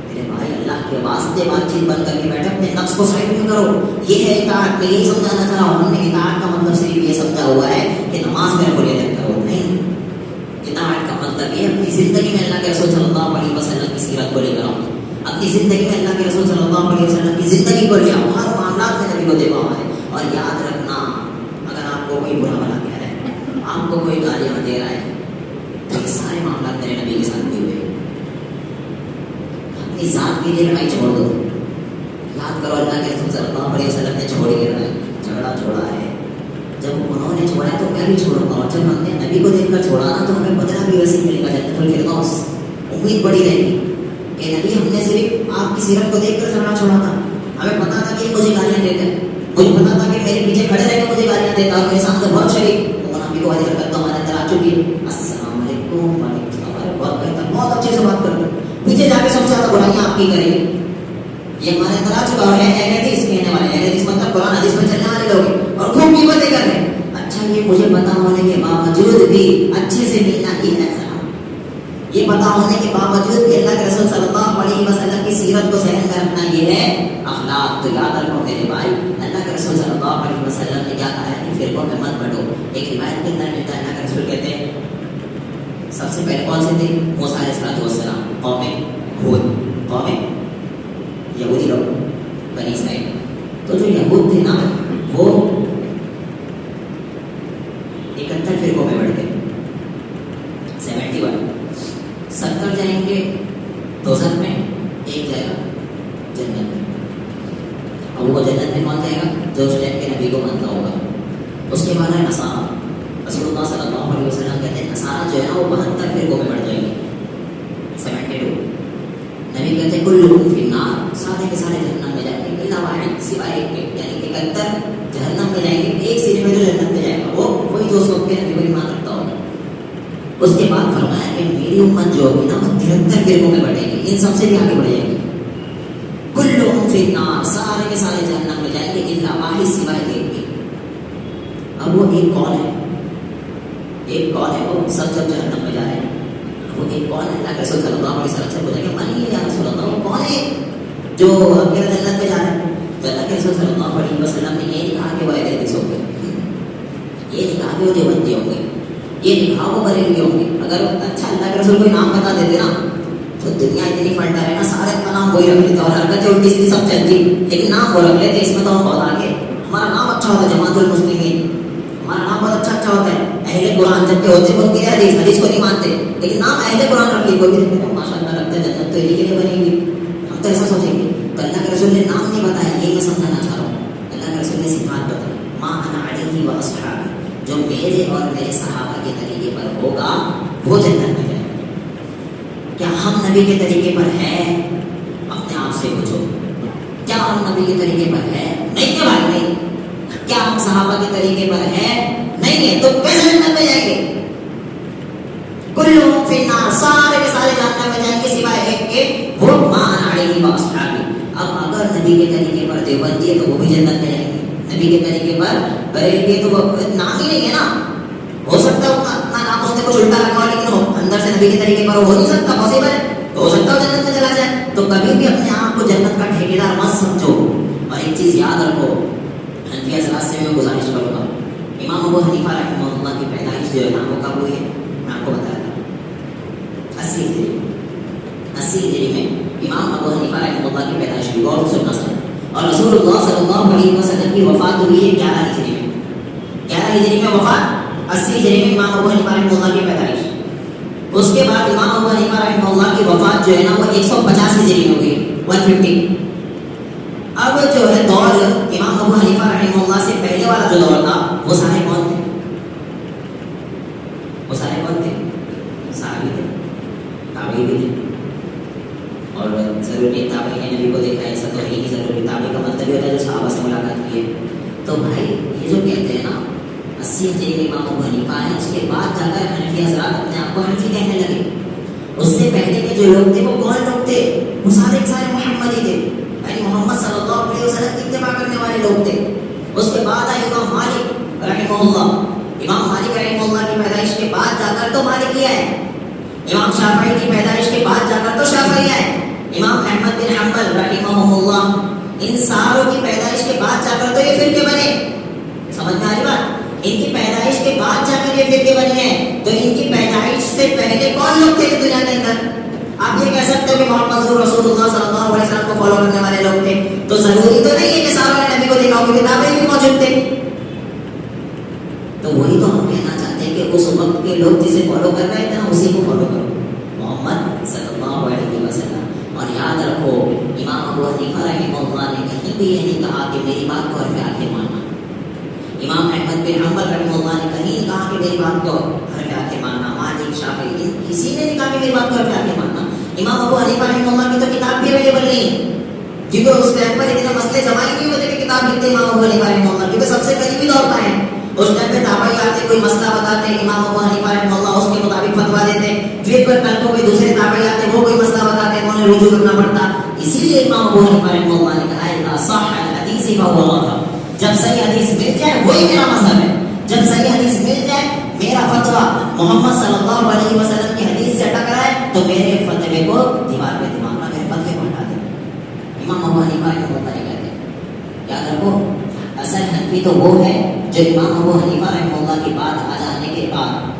میرے بھائی اللہ کے واسطے بات چیت بند کر کے بیٹھے, اپنے نفس کو سائڈ میں کرو. یہ ہے اطاعت. میں یہی سمجھانا چاہ رہا ہوں, ہم نے اطاعت کا مطلب صرف یہ سمجھا ہوا ہے کہ نماز میں رکو یہ کرو, نہیں. اطاعت کا مطلب یہ اپنی زندگی میں اللہ کے رسول صلی اللہ علیہ وسلم کی سیرت کو لے کر آؤ, اپنی زندگی میں اللہ کے رسول صلی اللہ علیہ وسلم کی زندگی کو لے آؤ, ہر معاملات میں نبی کو دیکھا ہوا ہے. اور یاد رکھنا, اگر آپ کو کوئی برا بنا کہہ رہا ہے, آپ کو کوئی گالیاں دے رہا ہے, تو یہ سارے معاملات میرے نبی کے ساتھ بھی ہوئے. اپنی ذات کے لیے لڑائی چھوڑ دو. یاد کرو اللہ کے رسول صلی اللہ علیہ وسلم نے چھوڑی ہے لڑائی, جھگڑا چھوڑا ہے. جب انہوں نے چھوڑا ہے تو میں بھی چھوڑوں گا, اور جب ہم نے نبی کو دیکھ کر چھوڑا نا تو ہمیں بدلہ بھی ویسے ملے گا, جنت الفردوس. امید بڑی رہے گی کہ نبی ہم نے صرف آپ کی سیرت کو دیکھ کر جھگڑا چھوڑا تھا. ہمیں پتا تھا کہ مجھے گالیاں دیتے ہیں, مجھے پتا تھا کہ میرے پیچھے کھڑے رہ کے مجھے گالیاں دیتا, اور میرے سامنے بہت شریف منافق کو والی حرکت تو ہمارے اندر آ چکی ہے. السلام علیکم, وعلیکم السلام, بہت بہتر, بہت اچھے سے بات کر رہے, پیچھے جا کے سب سے زیادہ برائیاں آپ کی کریں. یہ ہمارے اندر آ چکا ہے. اہل حدیث کہنے والے, اہل حدیث مطلب قرآن حدیث میں چلنے والے لوگ, اور خوب قیمتیں کر رہے ہیں. اچھا یہ مجھے پتا ہونے کے باوجود بھی اچھے سے ملنا ہی ہے خراب. یہ پتا ہونے کے باوجود کہ اللہ کے رسول صلی اللہ علیہ وسلم کی سیرت کو ذہن میں رکھنا یہ ہے اخلاق. تو یاد رکھو میرے بھائی, اللہ کے رسول صلی اللہ علیہ وسلم نے کیا کہا ہے کہ فرقوں میں مت بٹو. ایک روایت کے اندر ملتا ہے اللہ کے رسول کہتے ہیں سب سے پہلے کون سے تھے؟ موسیٰ علیہ السلام, قوم ہود, قوم یہودی لوگ بنی اسرائیل. تو جو یہود تھے نا وہ 71 فرقوں میں بڑھ گئے. 71 70 جائیں گے دوزخ میں, ایک جائے گا جنت میں. اور وہ جنت میں کون جائے گا؟ جو اس ٹائم کے نبی کو مانتا ہوگا. اس کے بعد ہے نصارہ. رسول اللہ صلی اللہ علیہ وسلم کہتے ہیں نصارہ جو ہے نا وہ 72 فرقوں میں بڑھ جائیں گے. 72 نبی کہتے ہیں کلہم فی النار, سارے کے سارے جہنم میں جائیں گے الا واحد, سوائے ایک کے, یعنی 71 جہنم میں جائیں گے, ایک صرف ہے جو جنت میں جائے گا, وہ وہی جو سب کے نبی کو ایمان رکھتا ہوگا. اس کے بعد فرمایا کہ میری امت جو ہوگی نا وہ 73 فرقوں میں بڑھے گی, ان سب سے بھی آگے بڑھ جائے گی. کلہم فی النار, سارے کے سارے جہنم میں جائیں گے الا واحد, سوائے ایک کے. اب وہ ایک کون ہے؟ ایک کون ہے وہ سب جب جہنم میں جا رہے ہیں؟ وہ ایک کون ہے؟ اللہ کے رسول صلی اللہ علیہ وسلم سے پوچھا کہ من یا رسول اللہ, وہ کون ہے جو اب جنت میں جا رہے ہیں؟ تو اللہ کے رسول صلی اللہ علیہ وسلم نے یہ نہیں کہا کہ وہ اہل حدیث ہوں گے, یہ نہیں کہا کہ وہ دیوبندی ہوں گے, یہ نہیں کہا وہ بریلوی ہوں گے. اگر اچھا اللہ کے رسول کوئی نام بتا دیتے نا تو دنیا اتنی پلٹا رہے نا, سارے کا نام وہی رکھ لیتا اور حرکتیں الٹی سیدھی سب چلتی, لیکن نام وہ رکھ لیتے. اس میں تو ہم بہت آگے, ہمارا نام اچھا ہوتا ہے جماعت المسلمین, ہمارا نام بہت اچھا ہوتا ہے. اہل قرآن جب کے ہوتے ہیں بولتے ہیں حدیث کو نہیں مانتے, لیکن نام اہل قرآن رکھ لی, کوئی بھی ماشاء اللہ رکھتے ہیں جنت تو انہیں کے لیے بنی ہوئی, ہم تو ایسا سوچیں گے. تو اللہ کے رسول نے نام نہیں بتایا, یہ میں سمجھانا چاہ رہا ہوں. اللہ کے رسول نے صفات بتائی, ما انا علیہ و اصحابی, جو میرے اور میرے صحابہ کے طریقے پر ہوگا وہ جنت میں جائے. کیا ہم نبی کے طریقے پر ہیں؟ اپنے آپ سے پوچھو, کیا ہم نبی کے طریقے پر ہیں؟ نہیں ہے بھائی, نہیں. کیا ہم صحابہ کے طریقے پر ہیں؟ نہیں ہے. تو کیسے جنت میں جائیں گے؟ کلہم فی النار, سارے کے سارے جہنم میں جائیں گے سوائے ایک کے, وہ ما انا علیہ و اصحابی. اب اگر نبی کے طریقے پر دیوبندی ہے تو وہ بھی جنت میں جائیں گے, نبی کے طریقے پر بریلوی تو وہ نام ہی نہیں ہے نا. ہو سکتا ہے اپنا نام اس نے کچھ الٹا رکھا ہو لیکن اندر سے نبی کے طریقے پر ہو نہیں سکتا, پاسبل ہے, ہو سکتا ہے جنت میں چلا جائے. تو کبھی بھی اپنے آپ کو جنت کا ٹھیکیدار مت سمجھو. اور ایک چیز یاد رکھو, حنفی حضرات سے میں گزارش کروں گا, امام ابو حنیفہ رحمہ اللہ کی پیدائش جو ہے نا وہ کب ہوئی ہے؟ میں آپ کو بتایا تھا 80 ہجری میں امام ابو حنیفہ رحمہ اللہ کی پیدائش ہوئی. اور سننا سن, اور رسول اللہ صلی اللہ علیہ وسلم کی وفات ہوئی ہے 11 ہجری میں. 11 ہجری میں وفات, 80 ہجری میں امام ابو حنیفہ رحمہ اللہ کی پیدائش. اس کے بعد امام ابو حنیفہ رحمہ اللہ کی وفات جو ہے نا وہ 150 ہجری میں ہوئی, 150. اب جو ہے دور امام ابو حنیفہ رحمہ اللہ سے پہلے والا جو دور تھا وہ سارے کون تھے؟ وہ سارے کون تھے؟ صحابی تھے, تابعی بھی تھے. اور ضروری تابعی نے نبی کو دیکھا, ایسا تو نہیں ضروری. تابعی کا مطلب یہ ہوتا ہے جو صحابہ سے ملاقات کی ہے. تو بھائی یہ جو کہتے ہیں نا 80 ہجری میں امام ابو حنیفہ ہیں, اس کے بعد جا کر حنفی حضرات اپنے آپ کو حنفی کہنے لگے. اس سے پہلے کے جو لوگ تھے وہ کون لوگ تھے؟ وہ سارے کے سارے محمدی تھے, یعنی محمد صلی اللہ علیہ وسلم کی اتباع کرنے والے لوگ تھے. اس کے بعد آئے امام مالک رحمہ اللہ. امام مالک رحمہ اللہ کی پیدائش کے بعد جا کر تو مالکی آئے. امام شافعی کی پیدائش کے بعد جا کر تو شافعی آئے. امام احمد بن حنبل رحمہ اللہ, ان ساروں کی پیدائش کے بعد جا کر تو یہ فرقے بنے. سمجھ میں آ رہی بات؟ ان کی پیدائش کے بعد جا کر یہ فرقے بنے ہیں. تو ان کی پیدائش سے پہلے کون لوگ تھے دنیا کے اندر؟ آپ یہ کہہ سکتے ہو کہ محمد رسول اللہ صلی اللہ علیہ وسلم کو فالو کرنے والے لوگ تھے. تو ضروری تو نہیں ہے کہ سارے نے نبی کو دیکھا ہو, کیونکہ کتابیں بھی موجود تھے. تو وہی تو ہم کہنا چاہتے ہیں کہ اس وقت کے لوگ جسے فالو کر رہے تھے نا اسی کو فالو کرو, محمد صلی اللہ علیہ وسلم. اور یاد رکھو امام ابو حنیفہ رحمہ اللہ نے کہیں بھی یہ نہیں کہا کہ میری بات کو حرف آخر ماننا. امام احمد بن حنبل رحمہ اللہ نے کہیں نہیں کہا کہ میری بات کو حرف آخر ماننا. مالک شافعی کسی نے نہیں کہا کہ میری بات کو حرف آخر ماننا. امام ابو حنیفہ رحمہ اللہ کی تو کتاب بھی اویلیبل نہیں ہے, کیونکہ اس ٹائم پر اتنے مسئلے جمع ہی نہیں ہوتے کہ کتاب لکھتے امام ابو حنیفہ رحمہ اللہ, کیونکہ سب سے قریبی دور پر ہیں. اس ٹائم پہ تابعی آتے, کوئی مسئلہ بتاتے, امام ابو حنیفہ رحمہ اللہ اس کے مطابق فتوا دیتے. پھر کل کو کوئی دوسرے تابعی آتے, وہ کوئی مسئلہ بتاتے, انہیں رجوع کرنا پڑتا. اسی لیے امام ابو حنیفہ رحمہ اللہ نے کہا اذا صح الحدیث فهو مذهب, جب صحیح حدیث مل جائے وہی میرا مذہب ہے. جب صحیح حدیث مل جائے, میرا فتوا محمد صلی اللہ علیہ وسلم کی حدیث سے ٹکرائے تو میرے فتوے کو دیوار پہ مارنا، میرے فتوے کو ہٹا دے. امام ابو حنیفہ رحمہ اللہ نہیں کہتے. یاد رکھو اصل حنفی تو وہ ہے جو امام ابو حنیفہ رحمہ اللہ کی بات آ جانے کے بعد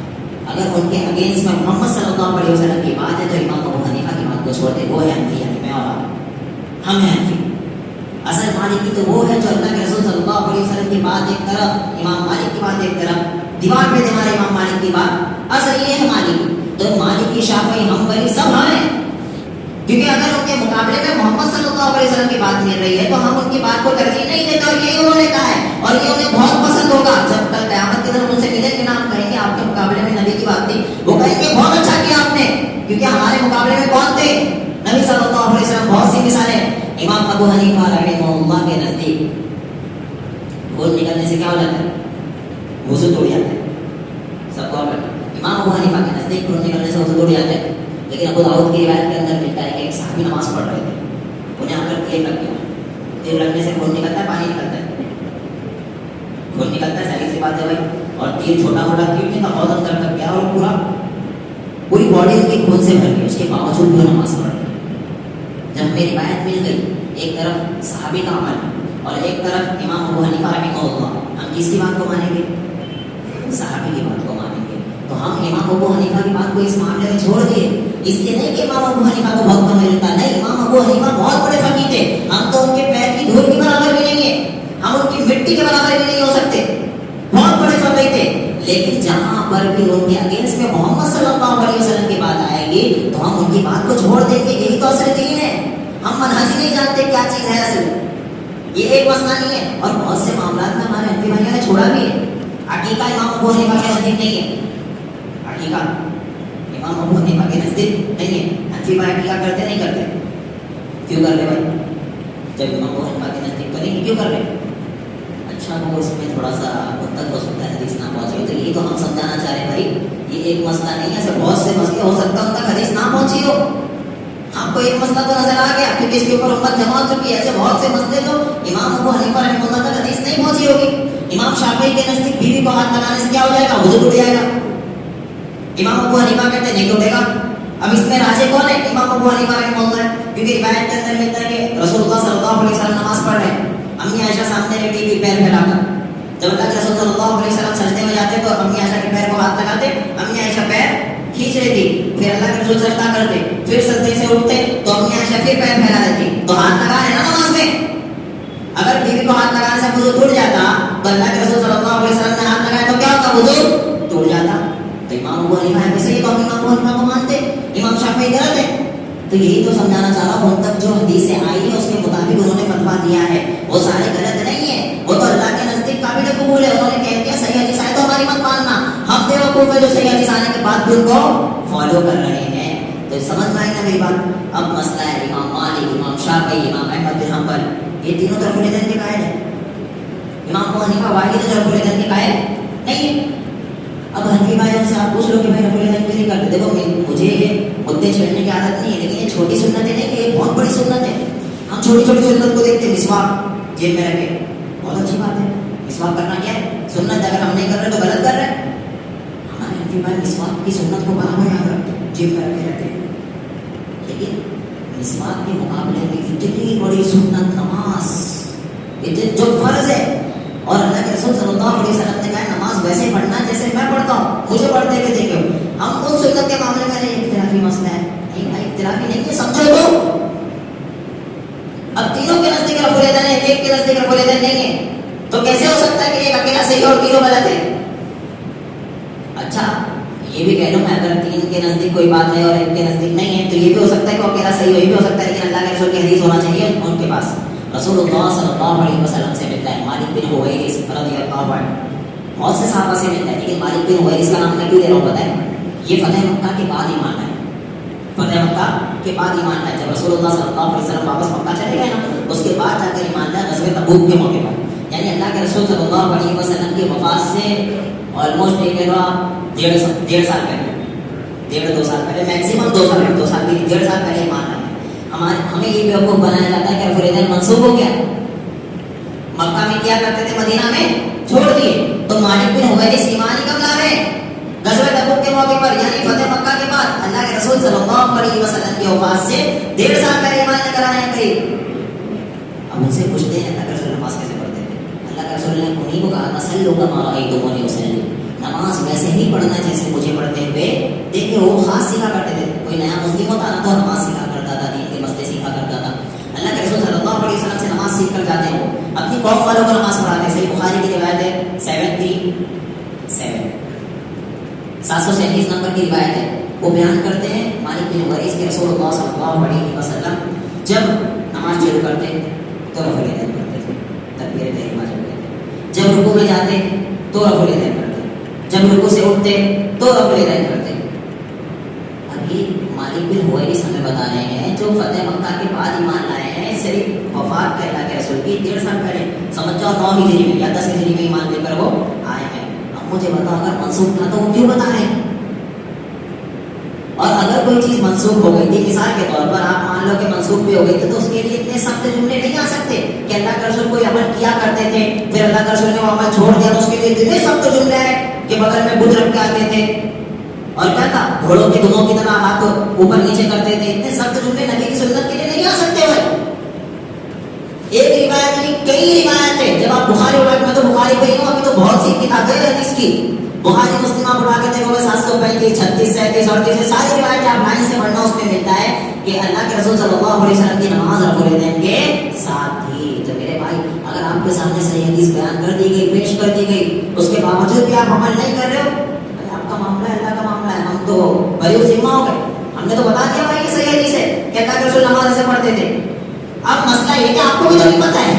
اگر ان کے اگینسٹ میں محمد صلی اللہ علیہ وسلم کی بات ہے تو امام ابو حنیفہ کی بات کو چھوڑ دے. وہ ہے حنفی، یعنی میں اور آپ، ہم ہیں حنفی. اصل مالکی تو وہ ہے جو اللہ کے رسول صلی اللہ علیہ وسلم کی بات ایک طرف، امام مالک کی بات ایک طرف، دیوار پہ ہمارے امام مالک کی بات. اصل یہ ہے مالکی. تو مالکی، شافعی، حنبلی سب ہم ہیں، کیونکہ اگر ان کے مقابلے میں محمد صلی اللہ علیہ وسلم کی بات مل رہی ہے تو ہم ان کی بات کو ترجیح نہیں دیتے. اور یہ انہوں نے کہا ہے اور یہ انہیں بہت پسند ہوگا. جب کل قیامت کے دن ان سے ملیں گے نا، ہم کہیں گے آپ کے مقابلے میں نبی کی بات تھی، وہ کہیں گے بہت اچھا کیا آپ نے، کیونکہ ہمارے مقابلے میں کون تھے؟ نبی صلی اللہ علیہ وسلم. بہت سی مثالیں. امام ابو حنیفہ رحمہ اللہ کے نزدیک خون نکلنے سے کیا ہو جاتا ہے؟ وضو ٹوٹ جاتا ہے. سب کو امام ابو حنیفہ کے نزدیک خون نکلنے سے وضو ٹوٹ جاتا ہے. لیکن ابو داؤد کی روایت کے اندر ملتا ہے کہ ایک صحابی نماز پڑھ رہے تھے، انہیں آ کر تیر لگ گیا. تیر لگنے سے خون نکلتا ہے، پانی نکلتا ہے، خون نکلتا ہے، ظاہر سی بات ہے بھائی. اور تیر چھوٹا موٹا تیر نہیں تھا، بہت اندر تک گیا اور پوری باڈی اس کی خون سے بھر گئی. اس کے باوجود بھی نماز پڑھ رہے. جب ہمیں روایت مل گئی ایک طرف صحابی کا عمل اور ایک طرف امام ابو حنیفہ رحمہ اللہ، ہم کس کی بات کو مانیں گے؟ صحابی کی بات کو مانیں گے. تو ہم امام ابو حنیفہ کی بات کو اس معاملے میں چھوڑ دیے. اس لیے نہیں کہ امام ابو حنیفہ کو بہت کم ملتا، نہیں، امام ابو حنیفہ بہت بڑے فقیہ تھے. ہم تو ان کے پیر کی دھول کے برابر بھی نہیں ہیں، ہم ان کی مٹی کے برابر بھی نہیں ہو سکتے. بہت بڑے فقیہ تھے. لیکن جہاں پر بھی ان کے اگینسٹ میں محمد صلی اللہ علیہ وسلم کی بات آئے گی تو ہم ان کی بات کو چھوڑ دیں گے. یہی تو اصل دین ہے. ہم منہج ہی نہیں جانتے کیا چیز ہے اصل. یہ ایک مسئلہ نہیں ہے. اور بہت سے معاملات میں ہمارے حنفی بھائیوں نے چھوڑا بھی ہے. عقیقہ امام ابو حنیفہ کے نزدیک نہیں ہے. عقیقہ امام ابو حنیفہ کے نزدیک نہیں ہے. حنفی بھائی عقیقہ کرتے نہیں کرتے؟ کیوں کر رہے بھائی؟ جب امام ابو حنیفہ کے نزدیک تو نہیں، کیوں کر رہے؟ اچھا وہ اس میں تھوڑا سا مدت ہو سکتا ہے حدیث نہ پہنچی. تو یہی تو ہم سمجھانا چاہ رہے ہیں بھائی، یہ ایک مسئلہ نہیں ہے. ایسے بہت سے مسئلے ہو سکتا ہے ان تک حدیث نہ پہنچی ہو. آپ کو ایک مسئلہ تو نظر آ گیا کیونکہ اس کے اوپر امت جمع ہو چکی ہے. ایسے بہت سے مسئلے جو امام ابو حنیفہ رحمہ اللہ تک حدیث نہیں پہنچی ہوگی. امام شافعی کے نزدیک بیوی کو ہاتھ لگانے سے کیا ہو جائے گا؟ وضو ٹوٹ جائے گا. امام ابو حنیفہ کہتے ہیں نہیں ٹوٹے گا. اب اس میں راجح کون ہے؟ امام ابو حنیفہ رحمہ اللہ ہے. کیونکہ روایت کے اندر ملتا ہے کہ رسول اللہ صلی اللہ علیہ وسلم نماز پڑھ رہے ہیں، امی عائشہ سامنے لیٹی ہوئی پیر پھیلا کر. جب اللہ کے رسول صلی اللہ علیہ وسلم سجدے میں جاتے تو امی عائشہ کے پیر کو ہاتھ لگاتے، امی عائشہ پیر کھینچ رہی تھی، پھر اللہ کے رسول سجدہ کرتے، پھر سجدے سے اٹھتے تو امی عائشہ پھر پیر پھیلا دیتی. تو ہاتھ لگا رہے نا نماز میں. اگر بیوی کو ہاتھ لگانے سے وضو ٹوٹ جاتا تو اللہ کے رسول صلی اللہ علیہ وسلم نے ہاتھ لگایا تو کیا ہوتا؟ وضو ٹوٹ جاتا. تو امام ابو حنیفہ ہے صحیح، تو ہم امام ابو حنیفہ کو مانتے، امام شافعی غلط ہے. تو یہی تو سمجھانا چاہ رہا ہوں، ان تک جو حدیثیں آئی ہیں اس کے مطابق انہوں نے فتویٰ دیا ہے، وہ سارے غلط نہیں ہیں. وہ تو اللہ کے نزدیک قابل قبول ہے. انہوں نے کہہ دیا صحیح حدیث آئے تو ہماری مت ماننا. ہم بیوقوف ہے جو صحیح حدیث آنے کے بعد بھی ان کو فالو کر رہے ہیں. تو سمجھ میں آئی نا میری بات؟ اب مسئلہ ہے امام مالک، امام شافعی، امام احمد بن حنبل، یہ تینوں طرف الدین کے قائل ہیں. امام ابو حنیفہ واحد طرف الدین کے قائل نہیں ہے. اب حنفی بھائیوں سے آپ پوچھ لو کہ بھائی رفع الیدین کیوں نہیں کرتے؟ دیکھو مجھے یہ مدعے چھیڑنے کی عادت نہیں ہے، لیکن یہ چھوٹی سنتیں نہیں کہ یہ بہت بڑی سنت ہے. ہم چھوٹی چھوٹی سنت کو دیکھتے ہیں. مسواک جیب میں رکھے، بہت اچھی بات ہے. مسواک کرنا کیا ہے؟ سنت. اگر ہم نہیں کر رہے تو غلط کر رہے ہیں. ہمارے حنفی بھائی مسواک کی سنت کو برابر یاد رکھتے ہیں، جیب میں رکھے. لیکن مسواک کے مقابلے میں اتنی بڑی سنت نماز جو فرض ہے، اور اللہ کے رسول صلی اللہ علیہ وسلم نے کہا نماز ویسے پڑھنا جیسے میں پڑھتا ہوں، مجھے پڑھتے ہوئے دیکھو. ہم اس سنت کے معاملے میں نہیں، اختلافی مسئلہ ہے. نہیں بھائی اختلافی نہیں ہے، سمجھو تو. اب تینوں کے نزدیک رفع الیدین ہے، ایک کے نزدیک رفع الیدین نہیں ہے، تو کیسے ہو سکتا ہے کہ ایک اکیلا صحیح اور تینوں غلط ہے؟ اچھا یہ بھی کہہ لوں میں، اگر تین کے نزدیک کوئی بات ہے اور ایک کے نزدیک نہیں ہے تو یہ بھی ہو سکتا ہے کہ وہ اکیلا صحیح ہو، یہ بھی ہو سکتا ہے. لیکن اللہ کے رسول کی حدیث ہونا چاہیے ان کے پاس. رسول اللہ صلی اللہ علیہ وسلم سے ملتا ہے مالک بن حویرث رضی اللہ عنہ. بہت سے صحابہ سے ملتا ہے، لیکن مالک بن حویرث کا نام میں کیوں لے رہا ہوں پتہ ہے؟ یہ فتح مکہ کے بعد ایمان ہے. فتح مکہ کے بعد ایمان ہے. جب رسول اللہ صلی اللہ علیہ وسلم واپس مکہ چلے گئے نا، اس کے بعد جا کر ایمان ہے غزوہ تبوک کے موقع پر. یعنی اللہ کے رسول صلی اللہ علیہ وسلم کی وفات سے آلموسٹ ایک ڈیڑھ سال پہلے، 1.5-2 سال پہلے، میکسیمم 2 سال پہلے، 2 سال کی 1.5 سال پہلے ایمان ہے. ہمیں یہ بیوقوف بنایا جاتا ہے کہ رفع الیدین منسوخ ہو گیا. مکہ میں کیا کرتے تھے، مدینہ میں چھوڑ دیے. تو مالک بن حویرث ایمان ہی کب لا رہے ہیں؟ غزوہ تبوک کے موقع پر یعنی فتح مکہ کے بعد اللہ کے رسول صلی اللہ علیہ وسلم کی وفات سے 1.5 سال پہلے ایمان لے کر آئے ہیں قریب. اب ان سے پوچھتے ہیں اللہ کے رسول نماز کیسے پڑھتے تھے؟ اللہ کے رسول نے انہیں کو کہا تھا صلوا کما رأیتمونی اصلی، نماز ویسے ہی پڑھنا جیسے مجھے پڑھتے ہوئے دیکھیں. وہ خاص سیکھا کرتے تھے. کوئی نیا مسلم ہوتا نا تو نماز سیکھا کرتا تھا، دین کے مسئلے سیکھا کرتا تھا. اللہ کے رسول صلی اللہ علیہ وسلم سے نماز سیکھ کر جاتے ہیں. وہ اپنی قوم والوں کو نماز پڑھاتے ہیں. صحیح بخاری کی روایت ہے 737 نمبر کی روایت ہے. وہ بیان کرتے ہیں مالک بن حویرث کے رسول اللہ صلی اللہ علیہ وسلم جب نماز شروع کرتے تو رفع الیدین کرتے تھے، تکبیر تحریمہ جب کہتے. جب رکوع میں جاتے تو رفع الیدین کرتے، جب رکوع سے اٹھتے تو رفع الیدین کرتے. ابھی مالک بن حویرث ہمیں بتا رہے ہیں جو فتح مکہ کے بعد ایمان لائے ہیں صرف وفات کے اللہ کے رسول کی 1.5 سال پہلے، سمجھ جاؤ 9 ہجری میں یا 10 ہجری میں ایمان لے کر وہ آئے ہیں. اب مجھے بتاؤ اگر منسوخ تھا تو وہ کیوں بتا رہے ہیں؟ اور اگر کوئی چیز منسوخ ہو گئی تھی، مثال کے طور پر آپ مان لو کہ منسوخ بھی ہو گئی تھی، تو اس کے لیے اتنے سخت جملے نہیں آ سکتے کہ اللہ کے رسول کوئی عمل کیا کرتے تھے پھر اللہ کے رسول نے وہ عمل چھوڑ دیا تو اس کے لیے اتنے سخت جملے ہیں کہ بغل میں بت رکھ کے آتے تھے اور کیا تھا گھوڑوں کی دموں کی طرح ہاتھ اوپر نیچے کرتے تھے. اتنے سخت جملے نبی کی سنت کے لیے نہیں آ سکتے ہوئے. ایک روایت نہیں کئی روایت ہے. جب آپ بخاری روایت میں تو بخاری پہ ہی ہوں، ابھی تو بہت سی کتابیں ہیں حدیث کی. بخاری مسلم آپ اٹھا کے دیکھو 735 36 37 38 ساری روایتیں آپ لائن سے پڑھنا، اس میں ملتا ہے کہ اللہ کے رسول صلی اللہ علیہ وسلم کی نماز رفع الیدین کے ساتھ تھی. تو میرے بھائی اگر آپ کے سامنے صحیح حدیث بیان کر دی گئی، پیش کر دی گئی، اس کے باوجود بھی آپ عمل نہیں کر رہے ہو، آپ کا معاملہ ہے اللہ کا معاملہ ہے. ہم تو بری ذمہ ہو گئے. ہم نے تو بتا دیا بھائی یہ صحیح حدیث ہے کہ اللہ کے رسول نماز ایسے پڑھتے تھے. اب مسئلہ یہ کہ آپ کو بھی تو نہیں پتا ہے.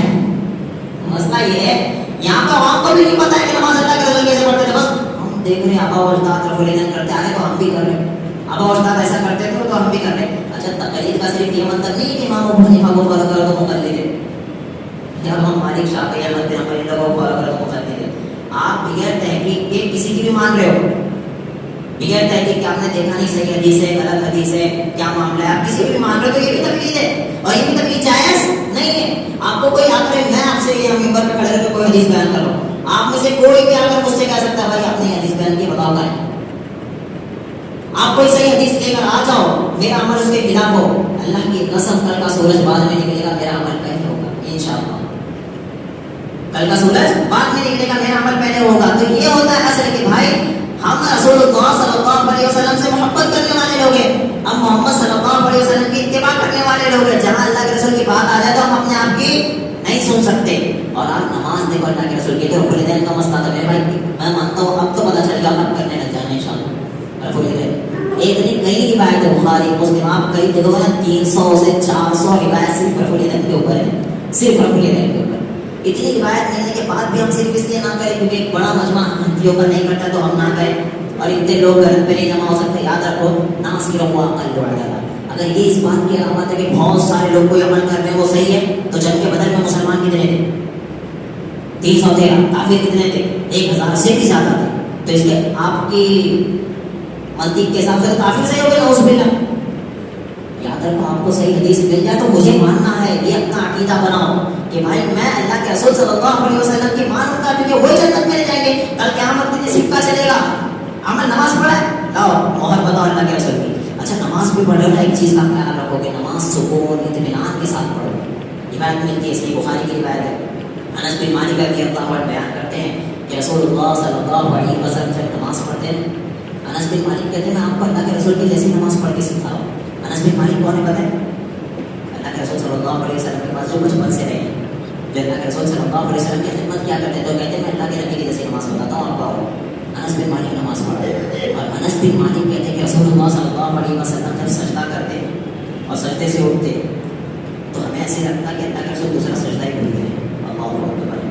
مسئلہ یہ ہے یہاں کا عوام کو بھی نہیں پتا ہے کہ نماز اللہ کے رسول کیسے پڑھتے تھے. بس ہم دیکھ رہے ہیں آبا و اجداد رفع الیدین کرتے آ رہے تو ہم بھی کر رہے ہیں، آبا و اجداد ایسا کرتے تھے تو ہم بھی کر رہے ہیں. اچھا تقلید کا صرف یہ مطلب نہیں کہ امام ابو حنیفہ کو فالو کرو تو مقلد ہے، یا ہم مالک شافعی احمد بن حنبل کو فالو کرو تو مقلد ہے. آپ بغیر تحقیق کے کسی کی بھی مان رہے ہو، بغیر تحقیق کہ آپ نے دیکھا نہیں صحیح حدیث ہے غلط حدیث ہے کیا معاملہ ہے، آپ کسی بھی مان رہے ہو تو یہ بھی تقلید ہے اور یہ بھی تقلید جائز نہیں ہے. آپ کو کوئی آ کر میں آپ سے یہ ممبر پہ کھڑے کر کے کوئی حدیث بیان کر رہا ہوں، آپ میں سے کوئی بھی آ کر مجھ سے کہہ سکتا ہے بھائی آپ نے حدیث بیان کی بتاؤ گا. آپ کوئی صحیح حدیث لے کر آ جاؤ، میرا عمل اس کے خلاف ہو، اللہ کی قسم کل کا سورج بعد میں نکلے گا میرا عمل پہلے ہوگا انشاءاللہ. کل کا سورج بعد میں نکلے گا میرا عمل پہلے ہوگا. تو یہ ہوتا ہے اصل کہ بھائی ہم رسول اللہ صلی اللہ علیہ وسلم سے محبت کرنے والے لوگ ہیں، ہم محمد صلی اللہ علیہ وسلم کی اتباع کرنے والے لوگ ہیں. جہاں اللہ کے رسول کی بات آ جائے تو ہم اپنے آپ کی نہیں سن سکتے. اور آپ نماز دیکھو اللہ کے رسول کی تو رفع الیدین کا مسئلہ تھا میرے بھائی. میں مانتا ہوں اب تو پتہ چل گیا اب کرنے لگ جانا انشاءاللہ رفع الیدین. ایک نہیں کئی روایت ہے بخاری مسلم آپ کئی دیکھو نا 300 سے 400 روایت صرف رفع الیدین کے اوپر ہے، صرف رفع الیدین کے اوپر. اتنی روایت ملنے کے بعد بھی ہم صرف اس لیے نہ کریں کیونکہ ایک بڑا مجمع حنفیوں کا نہیں کرتا تو ہم نہ کریں اور اتنے لوگ گھر پہ نہیں جمع ہو سکتے. یاد رکھو نماز کی رکوع اقل وعدہ. اگر یہ اس بات کی علامت ہے کہ بہت سارے لوگ کوئی عمل کر رہے ہیں وہ صحیح ہے تو جنگ کے بدر میں مسلمان کتنے تھے؟ 313. کافر کتنے تھے؟ 1000 سے بھی زیادہ تھے. تو اس کے آپ کی منطق کے حساب سے تو کافر صحیح ہو گئے نعوذ باللہ. یاد رکھو آپ کو صحیح حدیث مل جائے تو مجھے ماننا ہے، یہ اپنا عقیدہ بناؤ کہ بھائی میں اللہ کے رسول صلی اللہ علیہ وسلم کی مانوں گا کیونکہ وہی جنت میں لے جائیں گے. کل قیامت کے دن سکہ چلے گا عمل نماز پڑھا ہے لاؤ مہر بتاؤ اللہ کے رسول کی. اچھا نماز بھی پڑھ رہے ہو نا، ایک چیز کا خیال رکھو کہ نماز سکون اطمینان کے ساتھ پڑھو. روایت ملتی ہے صحیح بخاری کی روایت ہے، انس بن مالک رضی اللہ عنہ بیان کرتے ہیں کہ رسول اللہ صلی اللہ علیہ وسلم جب نماز پڑھتے ہیں، انس بن مالک کہتے ہیں میں آپ کو اللہ کے رسول کی جیسی نماز پڑھ کے سکھا رہا ہوں. انس بن مالک کون ہے پتہ ہے؟ اللہ کے رسول صلی اللہ علیہ وسلم کے پاس جو بچپن سے رہے ہیں، جو اللہ کے رسول صلی اللہ علیہ وسلم کی خدمت کیا کرتے ہیں تو کہتے ہیں میں اللہ کے نبی کی جیسی نماز پڑھاتا ہوں آپ کو. انس بن مالک نماز پڑھتے ہیں اور انس بن مالک کہتے ہیں کہ رسول اللہ صلی اللہ علیہ وسلم جب سجدہ کرتے اور سجدے سے اٹھتے تو ہمیں ایسے لگتا کہ اللہ کے رسول دوسرا سجدہ ہی بھول گئے. اللہ اکبر،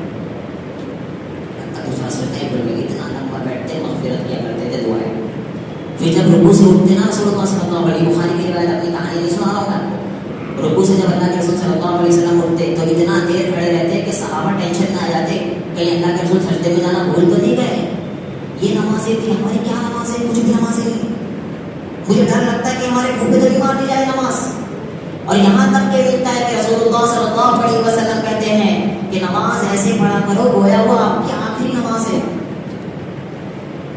دوسرا سجدہ ہی بھول گئے. اتنا لمبا بیٹھتے مغفرت کیا کرتے تھے دعائیں. پھر جب رکوع سے اٹھتے نا رسول اللہ صلی اللہ علیہ بخاری کی روایت اپنی کہانی نہیں سنا رہا ہوں، رکوع سے جب اللہ کے رسول صلی اللہ علیہ وسلم اٹھتے تو اتنا دیر کھڑے رہتے کہ صحابہ ٹینشن میں آ جاتے کہیں اللہ کے رسول سجدے میں جانا بھول تو نہیں گئے. یہ نمازیں تھی ہماری کیا نمازیں؟ کچھ بھی نمازیں نہیں. مجھے ڈر لگتا ہے کہ ہمارے منہ پہ تو نہیں مار دی جائے نماز. اور یہاں تک کہ ملتا ہے کہ رسول اللہ صلی اللہ علیہ وسلم کہتے ہیں کہ نماز ایسے پڑھا کرو گویا وہ آپ کی آخری نماز ہے،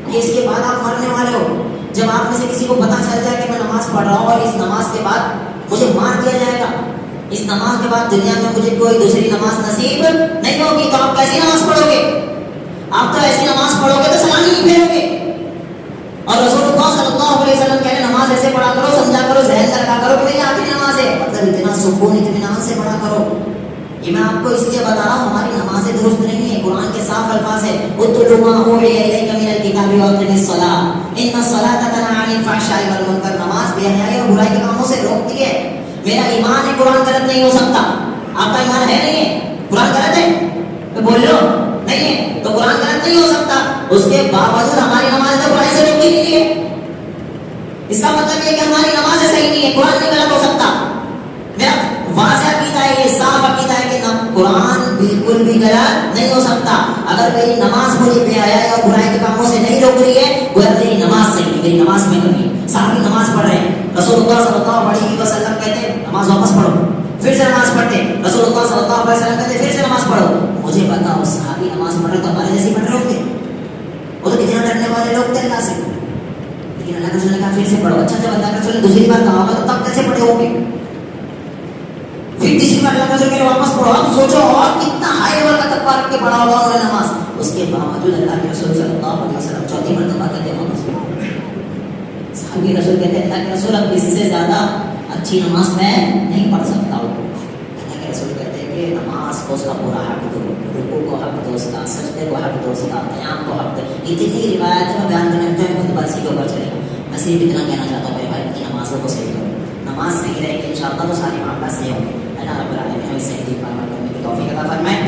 کہ اس کے بعد آپ مرنے والے ہو. جب آپ میں سے کسی کو پتہ چل جائے کہ میں نماز پڑھ رہا ہوں اور اس نماز کے بعد مجھے مار دیا جائے گا, اس نماز کے بعد دنیا میں مجھے کوئی دوسری نماز نصیب نہیں ہوگی, تو آپ کیسی نماز پڑھو گے؟ آپ تو ایسی نماز پڑھو گے تو سلام ہی نہیں پھیرو گے. اور رسول اللہ صلی اللہ علیہ وسلم کہہ رہے نماز ایسے پڑھا کرو, سمجھا کرو, ذہن میں رکھا کرو کہ میری آخری نماز ہے, مطلب اتنا سکون اطمینان سے پڑھا کرو. یہ میں آپ کو اس لیے بتا رہا ہوں, ہماری نمازیں درست نہیں ہیں. قرآن کے صاف الفاظ ہے, اتلو ما اوحی الیک من الکتاب واقم الصلاۃ ان الصلاۃ تنہی عن الفحشاء والمنکر. نماز بے حیائی اور برائی کے کاموں سے روکتی ہے. میرا ایمان ہے قرآن غلط نہیں ہو سکتا. آپ کا ایمان ہے نہیں ہے, قرآن غلط ہے تو بول لو نہیں ہے, تو قرآن غلط نہیں ہو سکتا. اس کے باوجود ہماری نماز تو برائی سے روکتی نہیں ہے. اس کا مطلب یہ کہ ہماری نماز صحیح نہیں ہے, قرآن نہیں غلط ہو سکتا. میرا واضح عقیدہ ہے, یہ صاف عقیدہ ہے کہ قرآن بالکل بھی غلط نہیں ہو سکتا. اگر میری نماز مجھے بے حیائی اور برائی کے کاموں سے نہیں روک رہی ہے, وہ میری نماز صحیح ہے, میری نماز میں کمی ہے. صحابی نماز پڑھ رہے ہیں, رسول اللہ صلی اللہ علیہ وسلم کہتے ہیں نماز واپس پڑھو, پھر سے نماز پڑھتے, رسول اللہ صلی اللہ علیہ وسلم کہتے ہیں پھر سے نماز پڑھو. مجھے بتاؤ صحابی نماز پڑھ رہے تو ہمارے جیسے پڑھ رہے ہوں گے؟ وہ تو کتنا ڈرنے والے لوگ تھے اللہ سے, لیکن اللہ کے رسول نے کہا پھر سے پڑھو. اچھا جب اللہ کے رسول نے دوسری بار کہا ہوگا تو تب کیسے پڑھے ہوں گے؟ پھر تیسری بار اللہ کے رسول کے واپس پڑھو. اب سوچو اور کتنا ہائی لیول کا تقویٰ رکھ کے پڑھا ہوگا انہوں نے نماز. اس کے باوجود اللہ کے رسول صلی اللہ علیہ وسلم چوتھی مرتبہ کہتے ہیں واپس پڑھو. صحابی رسول کہتے ہیں اللہ کے رسول اب اس سے زیادہ اچھی نماز میں نہیں پڑھ سکتا ہوں. اللہ کے رسول کہتے ہیں کہ نماز کو اس کا پورا حق دو, رکوع کو حق دو, اس کا سجدے کو حق دو, اس کا قیام کو حق دو. اتنی روایت میں بیان کرنے میں خود برسی کے اوپر چلے گا. میں صرف اتنا کہنا چاہتا ہوں میرے بھائی کی نمازوں کو صحیح کرو. نماز صحیح رہے گی انشاءاللہ تو ساری معاملات صحیح ہوں گے. اللہ رب العالمین ہمیں صحیح کرنے کی توفیق عطا فرمائے.